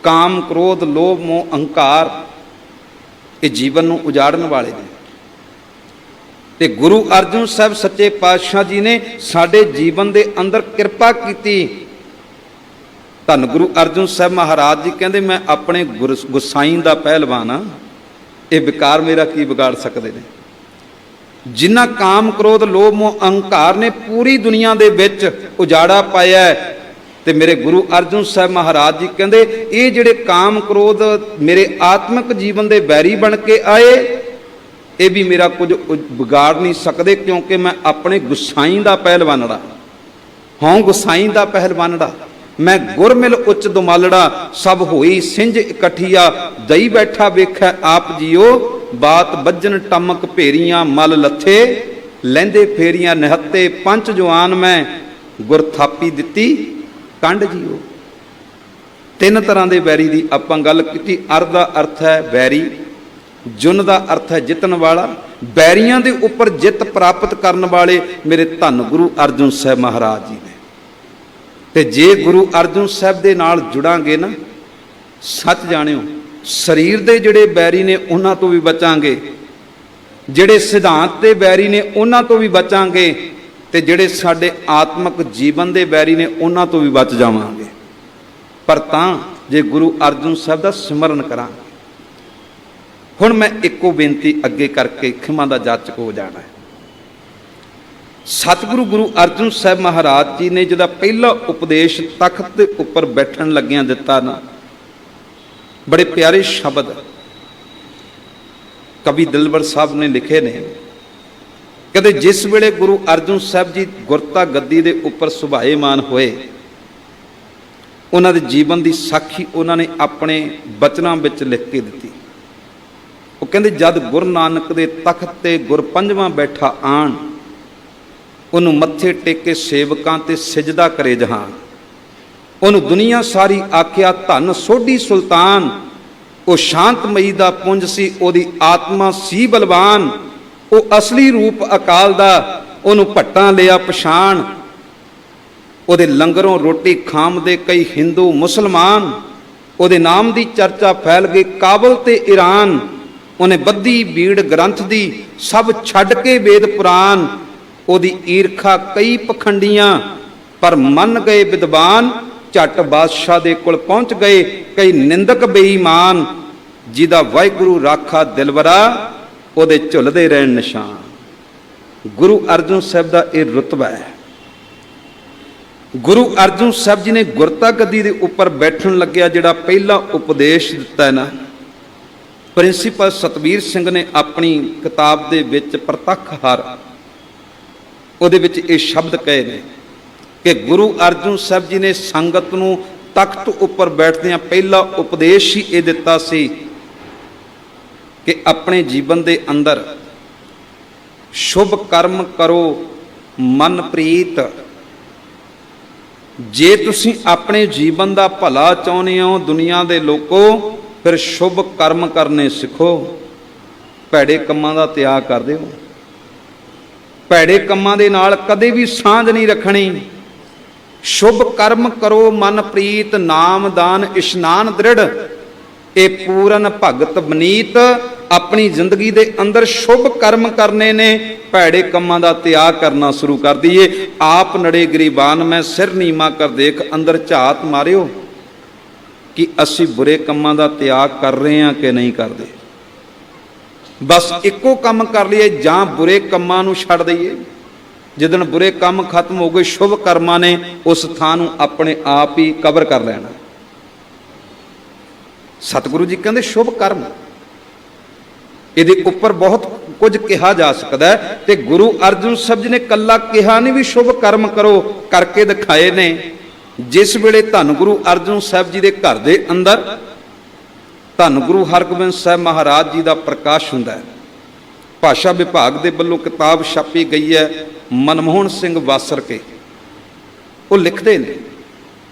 ਕਾਮ, ਕ੍ਰੋਧ, ਲੋਭ, ਮੋਹ, ਅਹੰਕਾਰ, ਇਹ ਜੀਵਨ ਨੂੰ ਉਜਾੜਨ ਵਾਲੇ ਨੇ। ਤੇ ਗੁਰੂ ਅਰਜਨ ਸਾਹਿਬ ਸੱਚੇ ਪਾਤਸ਼ਾਹ ਜੀ ਨੇ ਸਾਡੇ ਜੀਵਨ ਦੇ ਅੰਦਰ ਕਿਰਪਾ ਕੀਤੀ। ਧੰਨ ਗੁਰੂ ਅਰਜਨ ਸਾਹਿਬ ਮਹਾਰਾਜ ਜੀ ਕਹਿੰਦੇ, ਮੈਂ ਆਪਣੇ ਗੁਸਾਈ ਦਾ ਪਹਿਲਵਾਨ ਹਾਂ, ਇਹ ਵਿਕਾਰ ਮੇਰਾ ਕੀ ਵਿਗਾੜ ਸਕਦੇ ਨੇ। ਜਿਨ੍ਹਾਂ ਕਾਮ, ਕ੍ਰੋਧ, ਲੋਭ, ਮੋਹ, ਅਹੰਕਾਰ ਨੇ ਪੂਰੀ ਦੁਨੀਆ ਦੇ ਵਿੱਚ ਉਜਾੜਾ ਪਾਇਆ ਹੈ, ਤੇ ਮੇਰੇ ਗੁਰੂ ਅਰਜਨ ਸਾਹਿਬ ਮਹਾਰਾਜ ਜੀ ਕਹਿੰਦੇ, ਇਹ ਜਿਹੜੇ ਕਾਮ, ਕ੍ਰੋਧ ਮੇਰੇ ਆਤਮਿਕ ਜੀਵਨ ਦੇ ਵੈਰੀ ਬਣ ਕੇ ਆਏ, ਇਹ ਵੀ ਮੇਰਾ ਕੁਝ ਵਿਗਾੜ ਨਹੀਂ ਸਕਦੇ, ਕਿਉਂਕਿ ਮੈਂ ਆਪਣੇ ਗੁਸਾਈ ਦਾ ਪਹਿਲਵਾਨੜਾ ਹਾਂ। ਗੁਸਾਈ ਦਾ ਪਹਿਲਵਾਨੜਾ ਮੈਂ, ਗੁਰਮਿਲ ਉੱਚ ਦੁਮਾਲੜਾ, ਸਭ ਹੋਈ ਸਿੰਝ ਇਕੱਠੀਆ, ਦਈ ਬੈਠਾ ਵੇਖੈ ਆਪ ਜੀਓ, ਬਾਤ ਬੱਜਣ ਟਮਕ ਭੇਰੀਆਂ, ਮਲ ਲੱਥੇ ਲਹਿੰਦੇ ਫੇਰੀਆਂ, ਨਿਹੱਤੇ ਪੰਜ ਜਵਾਨ ਮੈਂ, ਗੁਰ ਥਾਪੀ ਦਿੱਤੀ ਕੰਡ ਜੀਓ। ਤਿੰਨ ਤਰ੍ਹਾਂ ਦੇ ਵੈਰੀ ਦੀ ਆਪਾਂ ਗੱਲ ਕੀਤੀ। ਅਰ ਦਾ ਅਰਥ ਹੈ ਵੈਰੀ, ਜੁਨ ਦਾ ਅਰਥ ਹੈ ਜਿੱਤਣ ਵਾਲਾ, ਬੈਰੀਆਂ ਦੇ ਉੱਪਰ ਜਿੱਤ ਪ੍ਰਾਪਤ ਕਰਨ ਵਾਲੇ ਮੇਰੇ ਧੰਨ ਗੁਰੂ ਅਰਜਨ ਸਾਹਿਬ ਮਹਾਰਾਜ ਜੀ ਨੇ। ਤੇ ਜੇ ਗੁਰੂ ਅਰਜਨ ਸਾਹਿਬ ਦੇ ਨਾਲ ਜੁੜਾਂਗੇ ਨਾ, ਸੱਚ ਜਾਣਿਓ, ਸਰੀਰ ਦੇ ਜਿਹੜੇ ਬੈਰੀ ਨੇ ਉਹਨਾਂ ਤੋਂ ਵੀ ਬਚਾਂਗੇ, ਜਿਹੜੇ ਸਿਧਾਂਤ ਦੇ ਬੈਰੀ ਨੇ ਉਹਨਾਂ ਤੋਂ ਵੀ ਬਚਾਂਗੇ, ਤੇ ਜਿਹੜੇ ਸਾਡੇ ਆਤਮਿਕ ਜੀਵਨ ਦੇ ਬੈਰੀ ਨੇ ਉਹਨਾਂ ਤੋਂ ਵੀ ਬਚ ਜਾਵਾਂਗੇ। ਪਰ ਤਾਂ ਜੇ ਗੁਰੂ ਅਰਜਨ ਸਾਹਿਬ ਦਾ ਸਿਮਰਨ ਕਰਾਂਗੇ। ਹੁਣ ਮੈਂ ਇੱਕੋ ਬੇਨਤੀ ਅੱਗੇ ਕਰਕੇ ਖਿਮਾ ਦਾ ਜਾਚਕ ਹੋ ਜਾਣਾ ਹੈ। ਸਤਿਗੁਰੂ ਗੁਰੂ ਅਰਜਨ ਸਾਹਿਬ ਮਹਾਰਾਜ ਜੀ ਨੇ ਜਿਹਦਾ ਪਹਿਲਾ ਉਪਦੇਸ਼ ਤਖਤ ਦੇ ਉੱਪਰ ਬੈਠਣ ਲੱਗਿਆਂ ਦਿੱਤਾ ਨਾ, ਬੜੇ ਪਿਆਰੇ ਸ਼ਬਦ ਕਵੀ ਦਿਲਬਰ ਸਾਹਿਬ ਨੇ ਲਿਖੇ ਨੇ। ਕਹਿੰਦੇ, ਜਿਸ ਵੇਲੇ ਗੁਰੂ ਅਰਜਨ ਸਾਹਿਬ ਜੀ ਗੁਰਤਾ ਗੱਦੀ ਦੇ ਉੱਪਰ ਸੁਭਾਏਮਾਨ ਹੋਏ, ਉਹਨਾਂ ਦੇ ਜੀਵਨ ਦੀ ਸਾਖੀ ਉਹਨਾਂ ਨੇ ਆਪਣੇ ਬਚਨਾਂ ਵਿੱਚ ਲਿਖ ਕੇ ਦਿੱਤੀ। ਉਹ ਕਹਿੰਦੇ, ਜਦ ਗੁਰੂ ਨਾਨਕ ਦੇ ਤਖਤ ਤੇ ਗੁਰ ਪੰਜਵਾਂ ਬੈਠਾ ਆਣ, ਉਹਨੂੰ ਮੱਥੇ ਟੇਕੇ ਸੇਵਕਾਂ ਤੇ ਸਿਜਦਾ ਕਰੇ ਜਹਾਨ। ਉਹਨੂੰ ਦੁਨੀਆ ਸਾਰੀ ਆਖਿਆ ਧੰਨ ਸੋਢੀ ਸੁਲਤਾਨ, ਉਹ ਸ਼ਾਂਤਮਈ ਦਾ ਪੁੰਜ ਸੀ, ਉਹਦੀ ਆਤਮਾ ਸੀ ਬਲਵਾਨ। ਉਹ ਅਸਲੀ ਰੂਪ ਅਕਾਲ ਦਾ, ਉਹਨੂੰ ਭੱਟਾਂ ਲਿਆ ਪਛਾਣ। ਉਹਦੇ ਲੰਗਰੋਂ ਰੋਟੀ ਖਾਂਦੇ ਕਈ ਹਿੰਦੂ ਮੁਸਲਮਾਨ। ਉਹਦੇ ਨਾਮ ਦੀ ਚਰਚਾ ਫੈਲ ਗਈ ਕਾਬਲ ਤੇ ਈਰਾਨ। ਉਹਨੇ ਬੱਧੀ ਬੀੜ ਗ੍ਰੰਥ ਦੀ, ਸਭ ਛੱਡ ਕੇ ਵੇਦ ਪੁਰਾਨ। ਉਹਦੀ ਈਰਖਾ ਕਈ ਪਖੰਡੀਆਂ, ਪਰ ਮੰਨ ਗਏ ਵਿਦਵਾਨ। ਝੱਟ ਬਾਦਸ਼ਾਹ ਦੇ ਕੋਲ ਪਹੁੰਚ ਗਏ ਕਈ ਨਿੰਦਕ ਬੇਈਮਾਨ। ਜਿਹਦਾ ਵਾਹਿਗੁਰੂ ਰਾਖਾ ਦਿਲਵਰਾ, ਉਹਦੇ ਝੁੱਲਦੇ ਰਹਿਣ ਨਿਸ਼ਾਨ। ਗੁਰੂ ਅਰਜਨ ਸਾਹਿਬ ਦਾ ਇਹ ਰੁਤਬਾ ਹੈ। ਗੁਰੂ ਅਰਜਨ ਸਾਹਿਬ ਜੀ ਨੇ ਗੁਰਤਾ ਗੱਦੀ ਦੇ ਉੱਪਰ ਬੈਠਣ ਲੱਗਿਆ ਜਿਹੜਾ ਪਹਿਲਾ ਉਪਦੇਸ਼ ਦਿੱਤਾ ਹੈ ਨਾ, ਪ੍ਰਿੰਸੀਪਲ ਸਤਬੀਰ ਸਿੰਘ ਨੇ ਆਪਣੀ ਕਿਤਾਬ ਦੇ ਵਿੱਚ ਪ੍ਰਤੱਖ ਹਰ, ਉਹਦੇ ਵਿੱਚ ਇਹ ਸ਼ਬਦ ਕਹੇ ਨੇ ਕਿ ਗੁਰੂ ਅਰਜਨ ਸਾਹਿਬ ਜੀ ਨੇ ਸੰਗਤ ਨੂੰ ਤਖਤ ਉੱਪਰ ਬੈਠਦਿਆਂ ਪਹਿਲਾ ਉਪਦੇਸ਼ ਹੀ ਇਹ ਦਿੱਤਾ ਸੀ ਕਿ ਆਪਣੇ ਜੀਵਨ ਦੇ ਅੰਦਰ ਸ਼ੁਭ ਕਰਮ ਕਰੋ ਮਨ ਪ੍ਰੀਤ, ਜੇ ਤੁਸੀਂ ਆਪਣੇ ਜੀਵਨ ਦਾ ਭਲਾ ਚਾਹੁੰਦੇ ਹੋ ਦੁਨੀਆ ਦੇ ਲੋਕੋ, ਫਿਰ ਸ਼ੁਭ ਕਰਮ ਕਰਨੇ ਸਿੱਖੋ, ਭੈੜੇ ਕੰਮਾਂ ਦਾ ਤਿਆਗ ਕਰ ਦਿਓ। ਭੈੜੇ ਕੰਮਾਂ ਦੇ ਨਾਲ ਕਦੇ ਵੀ ਸਾਂਝ ਨਹੀਂ ਰੱਖਣੀ। ਸ਼ੁਭ ਕਰਮ ਕਰੋ ਮਨ ਪ੍ਰੀਤ, ਨਾਮ ਦਾਨ ਇਸ਼ਨਾਨ ਦ੍ਰਿੜ। ਇਹ ਪੂਰਨ ਭਗਤ ਬਨੀਤ ਆਪਣੀ ਜ਼ਿੰਦਗੀ ਦੇ ਅੰਦਰ ਸ਼ੁਭ ਕਰਮ ਕਰਨੇ ਨੇ, ਭੈੜੇ ਕੰਮਾਂ ਦਾ ਤਿਆਗ ਕਰਨਾ ਸ਼ੁਰੂ ਕਰ ਦਈਏ। ਆਪ ਨੜੇ ਗਰੀਬਾਨ ਮੈਂ ਸਿਰ ਨੀਵਾਂ ਕਰ ਦੇਖ, ਅੰਦਰ ਝਾਤ ਮਾਰਿਓ ਕਿ ਅਸੀਂ ਬੁਰੇ ਕੰਮਾਂ ਦਾ ਤਿਆਗ ਕਰ ਰਹੇ ਹਾਂ ਕਿ ਨਹੀਂ ਕਰਦੇ। ਬਸ ਇੱਕੋ ਕੰਮ ਕਰ ਲਈਏ, ਜਾਂ ਬੁਰੇ ਕੰਮਾਂ ਨੂੰ ਛੱਡ ਦਈਏ। ਜਿੱਦਣ ਬੁਰੇ ਕੰਮ ਖਤਮ ਹੋ ਗਏ, ਸ਼ੁਭ ਕਰਮਾਂ ਨੇ ਉਸ ਥਾਂ ਨੂੰ ਆਪਣੇ ਆਪ ਹੀ ਕਵਰ ਕਰ ਲੈਣਾ। ਸਤਿਗੁਰੂ ਜੀ ਕਹਿੰਦੇ ਸ਼ੁਭ ਕਰਮ, ਇਹਦੇ ਉੱਪਰ ਬਹੁਤ ਕੁਝ ਕਿਹਾ ਜਾ ਸਕਦਾ ਹੈ, ਤੇ ਗੁਰੂ ਅਰਜਨ ਸਾਹਿਬ ਜੀ ਨੇ ਕੱਲਾ ਕਿਹਾ ਨਹੀਂ ਵੀ ਸ਼ੁਭ ਕਰਮ ਕਰੋ, ਕਰਕੇ ਦਿਖਾਏ ਨੇ। ਜਿਸ ਵੇਲੇ ਧੰਨ ਗੁਰੂ ਅਰਜਨ ਸਾਹਿਬ ਜੀ ਦੇ ਘਰ ਦੇ ਅੰਦਰ ਧੰਨ ਗੁਰੂ ਹਰਗੋਬਿੰਦ ਸਾਹਿਬ ਮਹਾਰਾਜ ਜੀ ਦਾ ਪ੍ਰਕਾਸ਼ ਹੁੰਦਾ ਹੈ, ਭਾਸ਼ਾ ਵਿਭਾਗ ਦੇ ਵੱਲੋਂ ਕਿਤਾਬ ਛਾਪੀ ਗਈ ਹੈ, ਮਨਮੋਹਨ ਸਿੰਘ ਵਾਸਰ ਕੇ ਉਹ ਲਿਖਦੇ ਨੇ,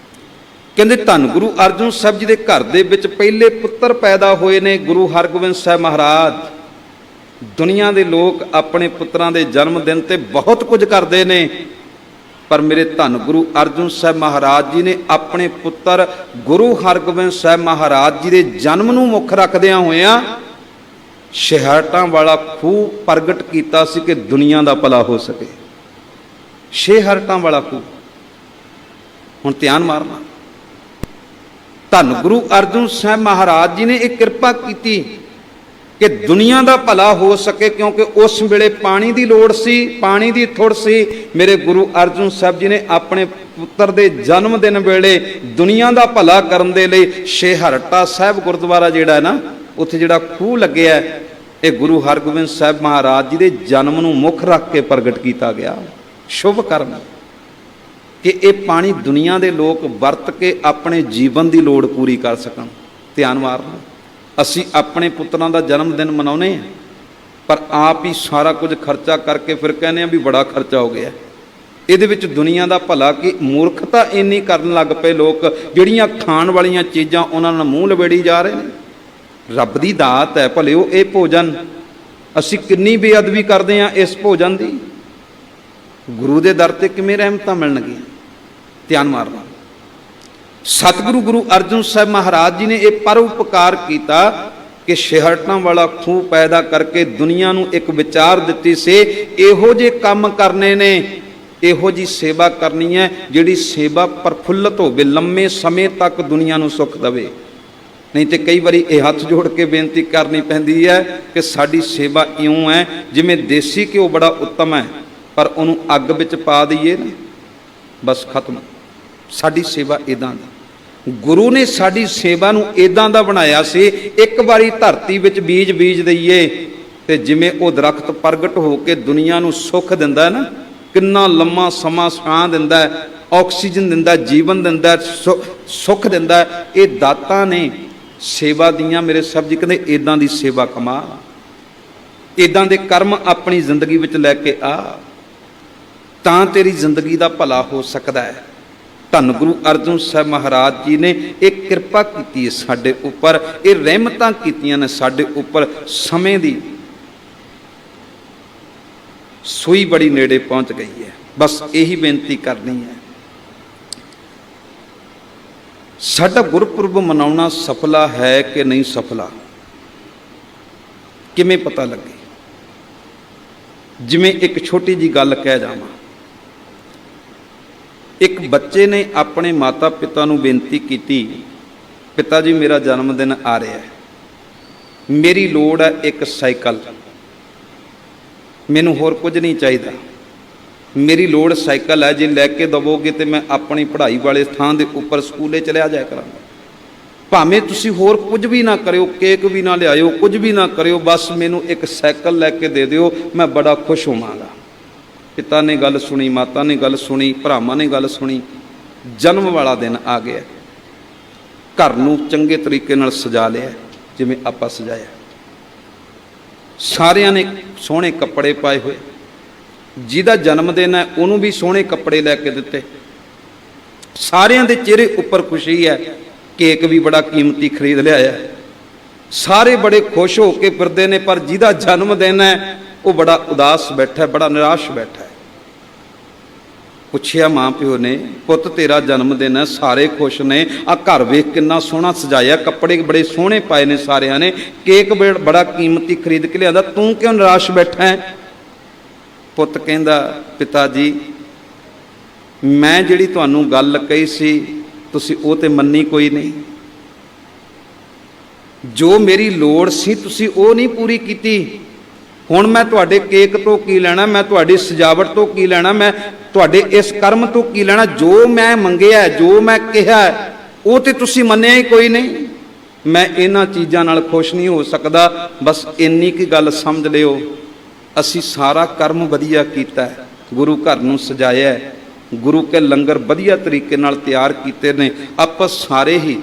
ਕਹਿੰਦੇ ਧੰਨ ਗੁਰੂ ਅਰਜਨ ਸਾਹਿਬ ਜੀ ਦੇ ਘਰ ਦੇ ਵਿੱਚ ਪਹਿਲੇ ਪੁੱਤਰ ਪੈਦਾ ਹੋਏ ਨੇ ਗੁਰੂ ਹਰਗੋਬਿੰਦ ਸਾਹਿਬ ਮਹਾਰਾਜ। ਦੁਨੀਆ ਦੇ ਲੋਕ ਆਪਣੇ ਪੁੱਤਰਾਂ ਦੇ ਜਨਮ ਦਿਨ ਤੇ ਬਹੁਤ ਕੁਝ ਕਰਦੇ ਨੇ, ਪਰ ਮੇਰੇ ਧੰਨ ਗੁਰੂ ਅਰਜਨ ਸਾਹਿਬ ਮਹਾਰਾਜ ਜੀ ਨੇ ਆਪਣੇ ਪੁੱਤਰ ਗੁਰੂ ਹਰਗੋਬਿੰਦ ਸਾਹਿਬ ਮਹਾਰਾਜ ਜੀ ਦੇ ਜਨਮ ਨੂੰ ਮੁੱਖ ਰੱਖਦਿਆਂ ਹੋਇਆਂ ਛੇਹਰਟਾਂ ਵਾਲਾ ਖੂਹ ਪ੍ਰਗਟ ਕੀਤਾ ਸੀ ਕਿ ਦੁਨੀਆ ਦਾ ਭਲਾ ਹੋ ਸਕੇ। ਛੇਹਰਟਾਂ ਵਾਲਾ ਖੂਹ, ਹੁਣ ਧਿਆਨ ਮਾਰਨਾ, ਧੰਨ ਗੁਰੂ ਅਰਜਨ ਸਾਹਿਬ ਮਹਾਰਾਜ ਜੀ ਨੇ ਇਹ ਕਿਰਪਾ ਕੀਤੀ ਕਿ ਦੁਨੀਆ ਦਾ ਭਲਾ ਹੋ ਸਕੇ, ਕਿਉਂਕਿ ਉਸ ਵੇਲੇ ਪਾਣੀ ਦੀ ਲੋੜ ਸੀ, ਪਾਣੀ ਦੀ ਥੁੜ ਸੀ। ਮੇਰੇ ਗੁਰੂ ਅਰਜਨ ਸਾਹਿਬ ਜੀ ਨੇ ਆਪਣੇ ਪੁੱਤਰ ਦੇ ਜਨਮ ਦਿਨ ਵੇਲੇ ਦੁਨੀਆ ਦਾ ਭਲਾ ਕਰਨ ਦੇ ਲਈ ਛੇਹਰਟਾ ਸਾਹਿਬ ਗੁਰਦੁਆਰਾ ਜਿਹੜਾ ਹੈ ਨਾ, ਉੱਥੇ ਜਿਹੜਾ ਖੂਹ ਲੱਗਿਆ, ਇਹ ਗੁਰੂ ਹਰਗੋਬਿੰਦ ਸਾਹਿਬ ਮਹਾਰਾਜ ਜੀ ਦੇ ਜਨਮ ਨੂੰ ਮੁੱਖ ਰੱਖ ਕੇ ਪ੍ਰਗਟ ਕੀਤਾ ਗਿਆ। ਸ਼ੁਭ ਕਰਮ ਕਿ ਇਹ ਪਾਣੀ ਦੁਨੀਆ ਦੇ ਲੋਕ ਵਰਤ ਕੇ ਆਪਣੇ ਜੀਵਨ ਦੀ ਲੋੜ ਪੂਰੀ ਕਰ ਸਕਣ। ਧਿਆਨ ਮਾਰਨਾ, ਅਸੀਂ ਆਪਣੇ ਪੁੱਤਰਾਂ ਦਾ ਜਨਮ ਦਿਨ ਮਨਾਉਂਦੇ ਹਾਂ, ਪਰ ਆਪ ਹੀ ਸਾਰਾ ਕੁਝ ਖਰਚਾ ਕਰਕੇ ਫਿਰ ਕਹਿੰਦੇ ਆ ਵੀ ਬੜਾ ਖਰਚਾ ਹੋ ਗਿਆ। ਇਹਦੇ ਵਿੱਚ ਦੁਨੀਆ ਦਾ ਭਲਾ ਕੀ, ਮੂਰਖਤਾ ਇੰਨੀ ਕਰਨ ਲੱਗ ਪਏ ਲੋਕ, ਜਿਹੜੀਆਂ ਖਾਣ ਵਾਲੀਆਂ ਚੀਜ਼ਾਂ ਉਹਨਾਂ ਨਾਲ ਮੂੰਹ ਲਵੇੜੀ ਜਾ ਰਹੇ ਨੇ। ਰੱਬ ਦੀ ਦਾਤ ਹੈ ਭਲਿਓ ਇਹ ਭੋਜਨ, ਅਸੀਂ ਕਿੰਨੀ ਬੇਅਦਬੀ ਕਰਦੇ ਹਾਂ ਇਸ ਭੋਜਨ ਦੀ। ਗੁਰੂ ਦੇ ਦਰ ਤੇ ਕਿਵੇਂ ਰਹਿਮਤਾਂ ਮਿਲਣਗੀਆਂ। ਧਿਆਨ ਮਾਰਨਾ, ਸਤਿਗੁਰੂ ਗੁਰੂ ਅਰਜਨ ਸਾਹਿਬ ਮਹਾਰਾਜ ਜੀ ਨੇ ਇਹ ਪਰਉਪਕਾਰ ਕੀਤਾ ਕਿ ਛੇਹਰਟਾਂ ਵਾਲਾ ਖੂਹ ਪੈਦਾ ਕਰਕੇ ਦੁਨੀਆ ਨੂੰ ਇੱਕ ਵਿਚਾਰ ਦਿੱਤੀ ਸੀ, ਇਹੋ ਜਿਹੇ ਕੰਮ ਕਰਨੇ ਨੇ, ਇਹੋ ਜਿਹੀ ਸੇਵਾ ਕਰਨੀ ਹੈ ਜਿਹੜੀ ਸੇਵਾ ਪ੍ਰਫੁੱਲਤ ਹੋਵੇ, ਲੰਮੇ ਸਮੇਂ ਤੱਕ ਦੁਨੀਆ ਨੂੰ ਸੁੱਖ ਦੇਵੇ। ਨਹੀਂ ਤੇ ਕਈ ਵਾਰੀ ਇਹ ਹੱਥ ਜੋੜ ਕੇ ਬੇਨਤੀ ਕਰਨੀ ਪੈਂਦੀ ਹੈ ਕਿ ਸਾਡੀ ਸੇਵਾ ਇਉਂ ਹੈ ਜਿਵੇਂ ਦੇਸੀ ਘਿਓ ਬੜਾ ਉੱਤਮ ਹੈ, ਪਰ ਉਹਨੂੰ ਅੱਗ ਵਿੱਚ ਪਾ ਦਈਏ ਨਾ, ਬਸ ਖਤਮ। ਸਾਡੀ ਸੇਵਾ ਇਦਾਂ ਦੀ, ਗੁਰੂ ਨੇ ਸਾਡੀ ਸੇਵਾ ਨੂੰ ਇਦਾਂ ਦਾ ਬਣਾਇਆ ਸੀ। ਇੱਕ ਵਾਰੀ ਧਰਤੀ ਵਿੱਚ ਬੀਜ ਬੀਜ ਦਈਏ ਤੇ ਜਿਵੇਂ ਉਹ ਦਰਖਤ ਪ੍ਰਗਟ ਹੋ ਕੇ ਦੁਨੀਆ ਨੂੰ ਸੁੱਖ ਦਿੰਦਾ ਹੈ ਨਾ, ਕਿੰਨਾ ਲੰਮਾ ਸਮਾਂ ਸਾਹ ਦਿੰਦਾ ਹੈ, ਆਕਸੀਜਨ ਦਿੰਦਾ, ਜੀਵਨ ਦਿੰਦਾ, ਸੁੱਖ ਦਿੰਦਾ। ਇਹ ਦਾਤਾਂ ਨੇ ਸੇਵਾ ਦੀਆਂ। ਮੇਰੇ ਸਾਹਿਬ ਜੀ ਕਹਿੰਦੇ ਇਦਾਂ ਦੀ ਸੇਵਾ ਕਮਾ, ਇਦਾਂ ਦੇ ਕਰਮ ਆਪਣੀ ਜ਼ਿੰਦਗੀ ਵਿੱਚ ਲੈ ਕੇ ਆ, ਤਾਂ ਤੇਰੀ ਜ਼ਿੰਦਗੀ ਦਾ ਭਲਾ ਹੋ ਸਕਦਾ ਹੈ। ਧੰਨ ਗੁਰੂ ਅਰਜਨ ਸਾਹਿਬ ਮਹਾਰਾਜ ਜੀ ਨੇ ਇਹ ਕਿਰਪਾ ਕੀਤੀ ਹੈ ਸਾਡੇ ਉੱਪਰ, ਇਹ ਰਹਿਮਤਾਂ ਕੀਤੀਆਂ ਨੇ ਸਾਡੇ ਉੱਪਰ। ਸਮੇਂ ਦੀ ਸੂਈ ਬੜੀ ਨੇੜੇ ਪਹੁੰਚ ਗਈ ਹੈ। ਬਸ ਇਹੀ ਬੇਨਤੀ ਕਰਨੀ ਹੈ, ਸਾਡਾ ਗੁਰਪੁਰਬ ਮਨਾਉਣਾ ਸਫਲਾ ਹੈ ਕਿ ਨਹੀਂ ਸਫਲਾ, ਕਿਵੇਂ ਪਤਾ ਲੱਗੇ? ਜਿਵੇਂ ਇੱਕ ਛੋਟੀ ਜੀ ਗੱਲ ਕਹਿ ਜਾਵਾਂ, ਇੱਕ ਬੱਚੇ ਨੇ ਆਪਣੇ ਮਾਤਾ ਪਿਤਾ ਨੂੰ ਬੇਨਤੀ ਕੀਤੀ, ਪਿਤਾ ਜੀ ਮੇਰਾ ਜਨਮ ਦਿਨ ਆ ਰਿਹਾ ਹੈ, ਮੇਰੀ ਲੋੜ ਹੈ ਇੱਕ ਸਾਈਕਲ, ਮੈਨੂੰ ਹੋਰ ਕੁਝ ਨਹੀਂ ਚਾਹੀਦਾ, ਮੇਰੀ ਲੋੜ ਸਾਈਕਲ ਹੈ, ਜੇ ਲੈ ਕੇ ਦਵੋਗੇ ਤੇ ਮੈਂ ਆਪਣੀ ਪੜ੍ਹਾਈ ਵਾਲੇ ਥਾਂ ਦੇ ਉੱਪਰ ਸਕੂਲੇ ਚਲਿਆ ਜਾਇਆ ਕਰਾਂਗਾ। ਭਾਵੇਂ ਤੁਸੀਂ ਹੋਰ ਕੁਝ ਵੀ ਨਾ ਕਰਿਓ, ਕੇਕ ਵੀ ਨਾ ਲਿਆਇਓ, ਕੁਝ ਵੀ ਨਾ ਕਰਿਓ, ਬਸ ਮੈਨੂੰ ਇੱਕ ਸਾਈਕਲ ਲੈ ਕੇ ਦੇ ਦਿਓ, ਮੈਂ ਬੜਾ ਖੁਸ਼ ਹੋਵਾਂਗਾ। ਪਿਤਾ ਨੇ ਗੱਲ ਸੁਣੀ, ਮਾਤਾ ਨੇ ਗੱਲ ਸੁਣੀ, ਭਰਾਵਾਂ ਨੇ ਗੱਲ ਸੁਣੀ। ਜਨਮ ਵਾਲਾ ਦਿਨ ਆ ਗਿਆ, ਘਰ ਨੂੰ ਚੰਗੇ ਤਰੀਕੇ ਨਾਲ ਸਜਾ ਲਿਆ ਜਿਵੇਂ ਆਪਾਂ ਸਜਾਇਆ, ਸਾਰਿਆਂ ਨੇ ਸੋਹਣੇ ਕੱਪੜੇ ਪਾਏ ਹੋਏ, ਜਿਹਦਾ ਜਨਮ ਦਿਨ ਹੈ ਉਹਨੂੰ ਵੀ ਸੋਹਣੇ ਕੱਪੜੇ ਲੈ ਕੇ ਦਿੱਤੇ, ਸਾਰਿਆਂ ਦੇ ਚਿਹਰੇ ਉੱਪਰ ਖੁਸ਼ੀ ਹੈ। ਕੇਕ ਵੀ ਬੜਾ ਕੀਮਤੀ ਖਰੀਦ ਲਿਆਇਆ, ਸਾਰੇ ਬੜੇ ਖੁਸ਼ ਹੋ ਕੇ ਫਿਰਦੇ ਨੇ, ਪਰ ਜਿਹਦਾ ਜਨਮ ਦਿਨ ਹੈ ਉਹ ਬੜਾ ਉਦਾਸ ਬੈਠਾ, ਬੜਾ ਨਿਰਾਸ਼ ਬੈਠਾ। ਪੁੱਛਿਆ ਮਾਂ ਪਿਓ ਨੇ, ਪੁੱਤ ਤੇਰਾ ਜਨਮ ਦਿਨ ਹੈ, ਸਾਰੇ ਖੁਸ਼ ਨੇ, ਆ ਘਰ ਵੇਖ ਕਿੰਨਾ ਸੋਹਣਾ ਸਜਾਇਆ, ਕੱਪੜੇ ਬੜੇ ਸੋਹਣੇ ਪਾਏ ਨੇ ਸਾਰਿਆਂ ਨੇ, ਕੇਕ ਬੜਾ ਕੀਮਤੀ ਖਰੀਦ ਕੇ ਲਿਆਂਦਾ, ਤੂੰ ਕਿਉਂ ਨਿਰਾਸ਼ ਬੈਠਾ ਹੈ? ਪੁੱਤ ਕਹਿੰਦਾ, ਪਿਤਾ ਜੀ ਮੈਂ ਜਿਹੜੀ ਤੁਹਾਨੂੰ ਗੱਲ ਕਹੀ ਸੀ ਤੁਸੀਂ ਉਹ ਤੇ ਮੰਨੀ ਕੋਈ ਨਹੀਂ, ਜੋ ਮੇਰੀ ਲੋੜ ਸੀ ਤੁਸੀਂ ਉਹ ਨਹੀਂ ਪੂਰੀ ਕੀਤੀ। ਹੁਣ ਮੈਂ ਤੁਹਾਡੇ ਕੇਕ ਤੋਂ ਕੀ ਲੈਣਾ, ਮੈਂ ਤੁਹਾਡੀ ਸਜਾਵਟ ਤੋਂ ਕੀ ਲੈਣਾ, ਮੈਂ ਤੁਹਾਡੇ ਇਸ ਕਰਮ ਤੋਂ ਕੀ ਲੈਣਾ? ਜੋ ਮੈਂ ਮੰਗਿਆ, ਜੋ ਮੈਂ ਕਿਹਾ ਉਹ ਤੇ ਤੁਸੀਂ ਮੰਨਿਆ ਹੀ ਕੋਈ ਨਹੀਂ। ਮੈਂ ਇਹਨਾਂ ਚੀਜ਼ਾਂ ਨਾਲ ਖੁਸ਼ ਨਹੀਂ ਹੋ ਸਕਦਾ। ਬਸ ਇੰਨੀ ਕੀ ਗੱਲ ਸਮਝ ਲਿਓ, ਅਸੀਂ ਸਾਰਾ ਕਰਮ ਵਧੀਆ ਕੀਤਾ, ਗੁਰੂ ਘਰ ਨੂੰ ਸਜਾਇਆ, ਗੁਰੂ ਕੇ ਲੰਗਰ ਵਧੀਆ ਤਰੀਕੇ ਨਾਲ ਤਿਆਰ ਕੀਤੇ ਨੇ, ਆਪਾਂ ਸਾਰੇ ਹੀ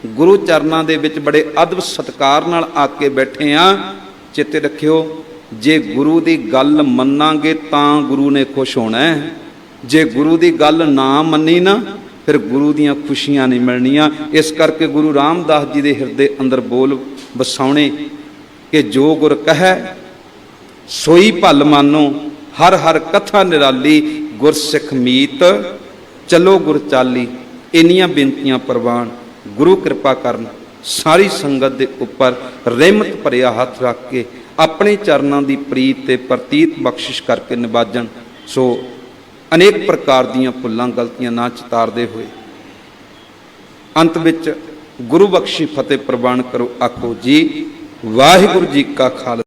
ਗੁਰੂ ਚਰਨਾਂ ਦੇ ਵਿੱਚ ਬੜੇ ਅਦਬ ਸਤਿਕਾਰ ਨਾਲ ਆ ਕੇ ਬੈਠੇ ਆ। ਚੇਤੇ ਰੱਖਿਓ, ਜੇ ਗੁਰੂ ਦੀ ਗੱਲ ਮੰਨਾਂਗੇ ਤਾਂ ਗੁਰੂ ਨੇ ਖੁਸ਼ ਹੋਣਾ ਹੈ, ਜੇ ਗੁਰੂ ਦੀ ਗੱਲ ਨਾ ਮੰਨੀ ਨਾ ਫਿਰ ਗੁਰੂ ਦੀਆਂ ਖੁਸ਼ੀਆਂ ਨਹੀਂ ਮਿਲਣੀਆਂ। ਇਸ ਕਰਕੇ ਗੁਰੂ ਰਾਮਦਾਸ ਜੀ ਦੇ ਹਿਰਦੇ ਅੰਦਰ ਬੋਲ ਵਸਾਉਣੇ ਕਿ ਜੋ ਗੁਰ ਕਹੈ ਸੋਈ ਭਲ ਮਾਨੋ, ਹਰ ਹਰ ਕਥਾ ਨਿਰਾਲੀ, ਗੁਰ ਸਿੱਖ ਮੀਤ ਚਲੋ ਗੁਰ ਚਾਲੀ। ਇੰਨੀਆਂ ਬੇਨਤੀਆਂ ਪ੍ਰਵਾਨ, ਗੁਰੂ ਕਿਰਪਾ ਕਰਨ, ਸਾਰੀ ਸੰਗਤ ਦੇ ਉੱਪਰ ਰਹਿਮਤ ਭਰਿਆ ਹੱਥ ਰੱਖ ਕੇ ਆਪਣੇ ਚਰਨਾਂ ਦੀ ਪ੍ਰੀਤ ਤੇ ਪ੍ਰਤੀਤ ਬਖਸ਼ਿਸ਼ ਕਰਕੇ ਨਿਵਾਜਣ। ਸੋ ਅਨੇਕ ਪ੍ਰਕਾਰ ਦੀਆਂ ਭੁੱਲਾਂ ਗਲਤੀਆਂ ਨਾ ਚਿਤਾਰਦੇ ਹੋਏ ਅੰਤ ਵਿੱਚ ਗੁਰੂ ਬਖਸ਼ੀ ਫਤਿਹ ਪ੍ਰਵਾਨ ਕਰੋ। ਆਖੋ ਜੀ ਵਾਹਿਗੁਰੂ ਜੀ ਕਾ ਖਾਲਸਾ।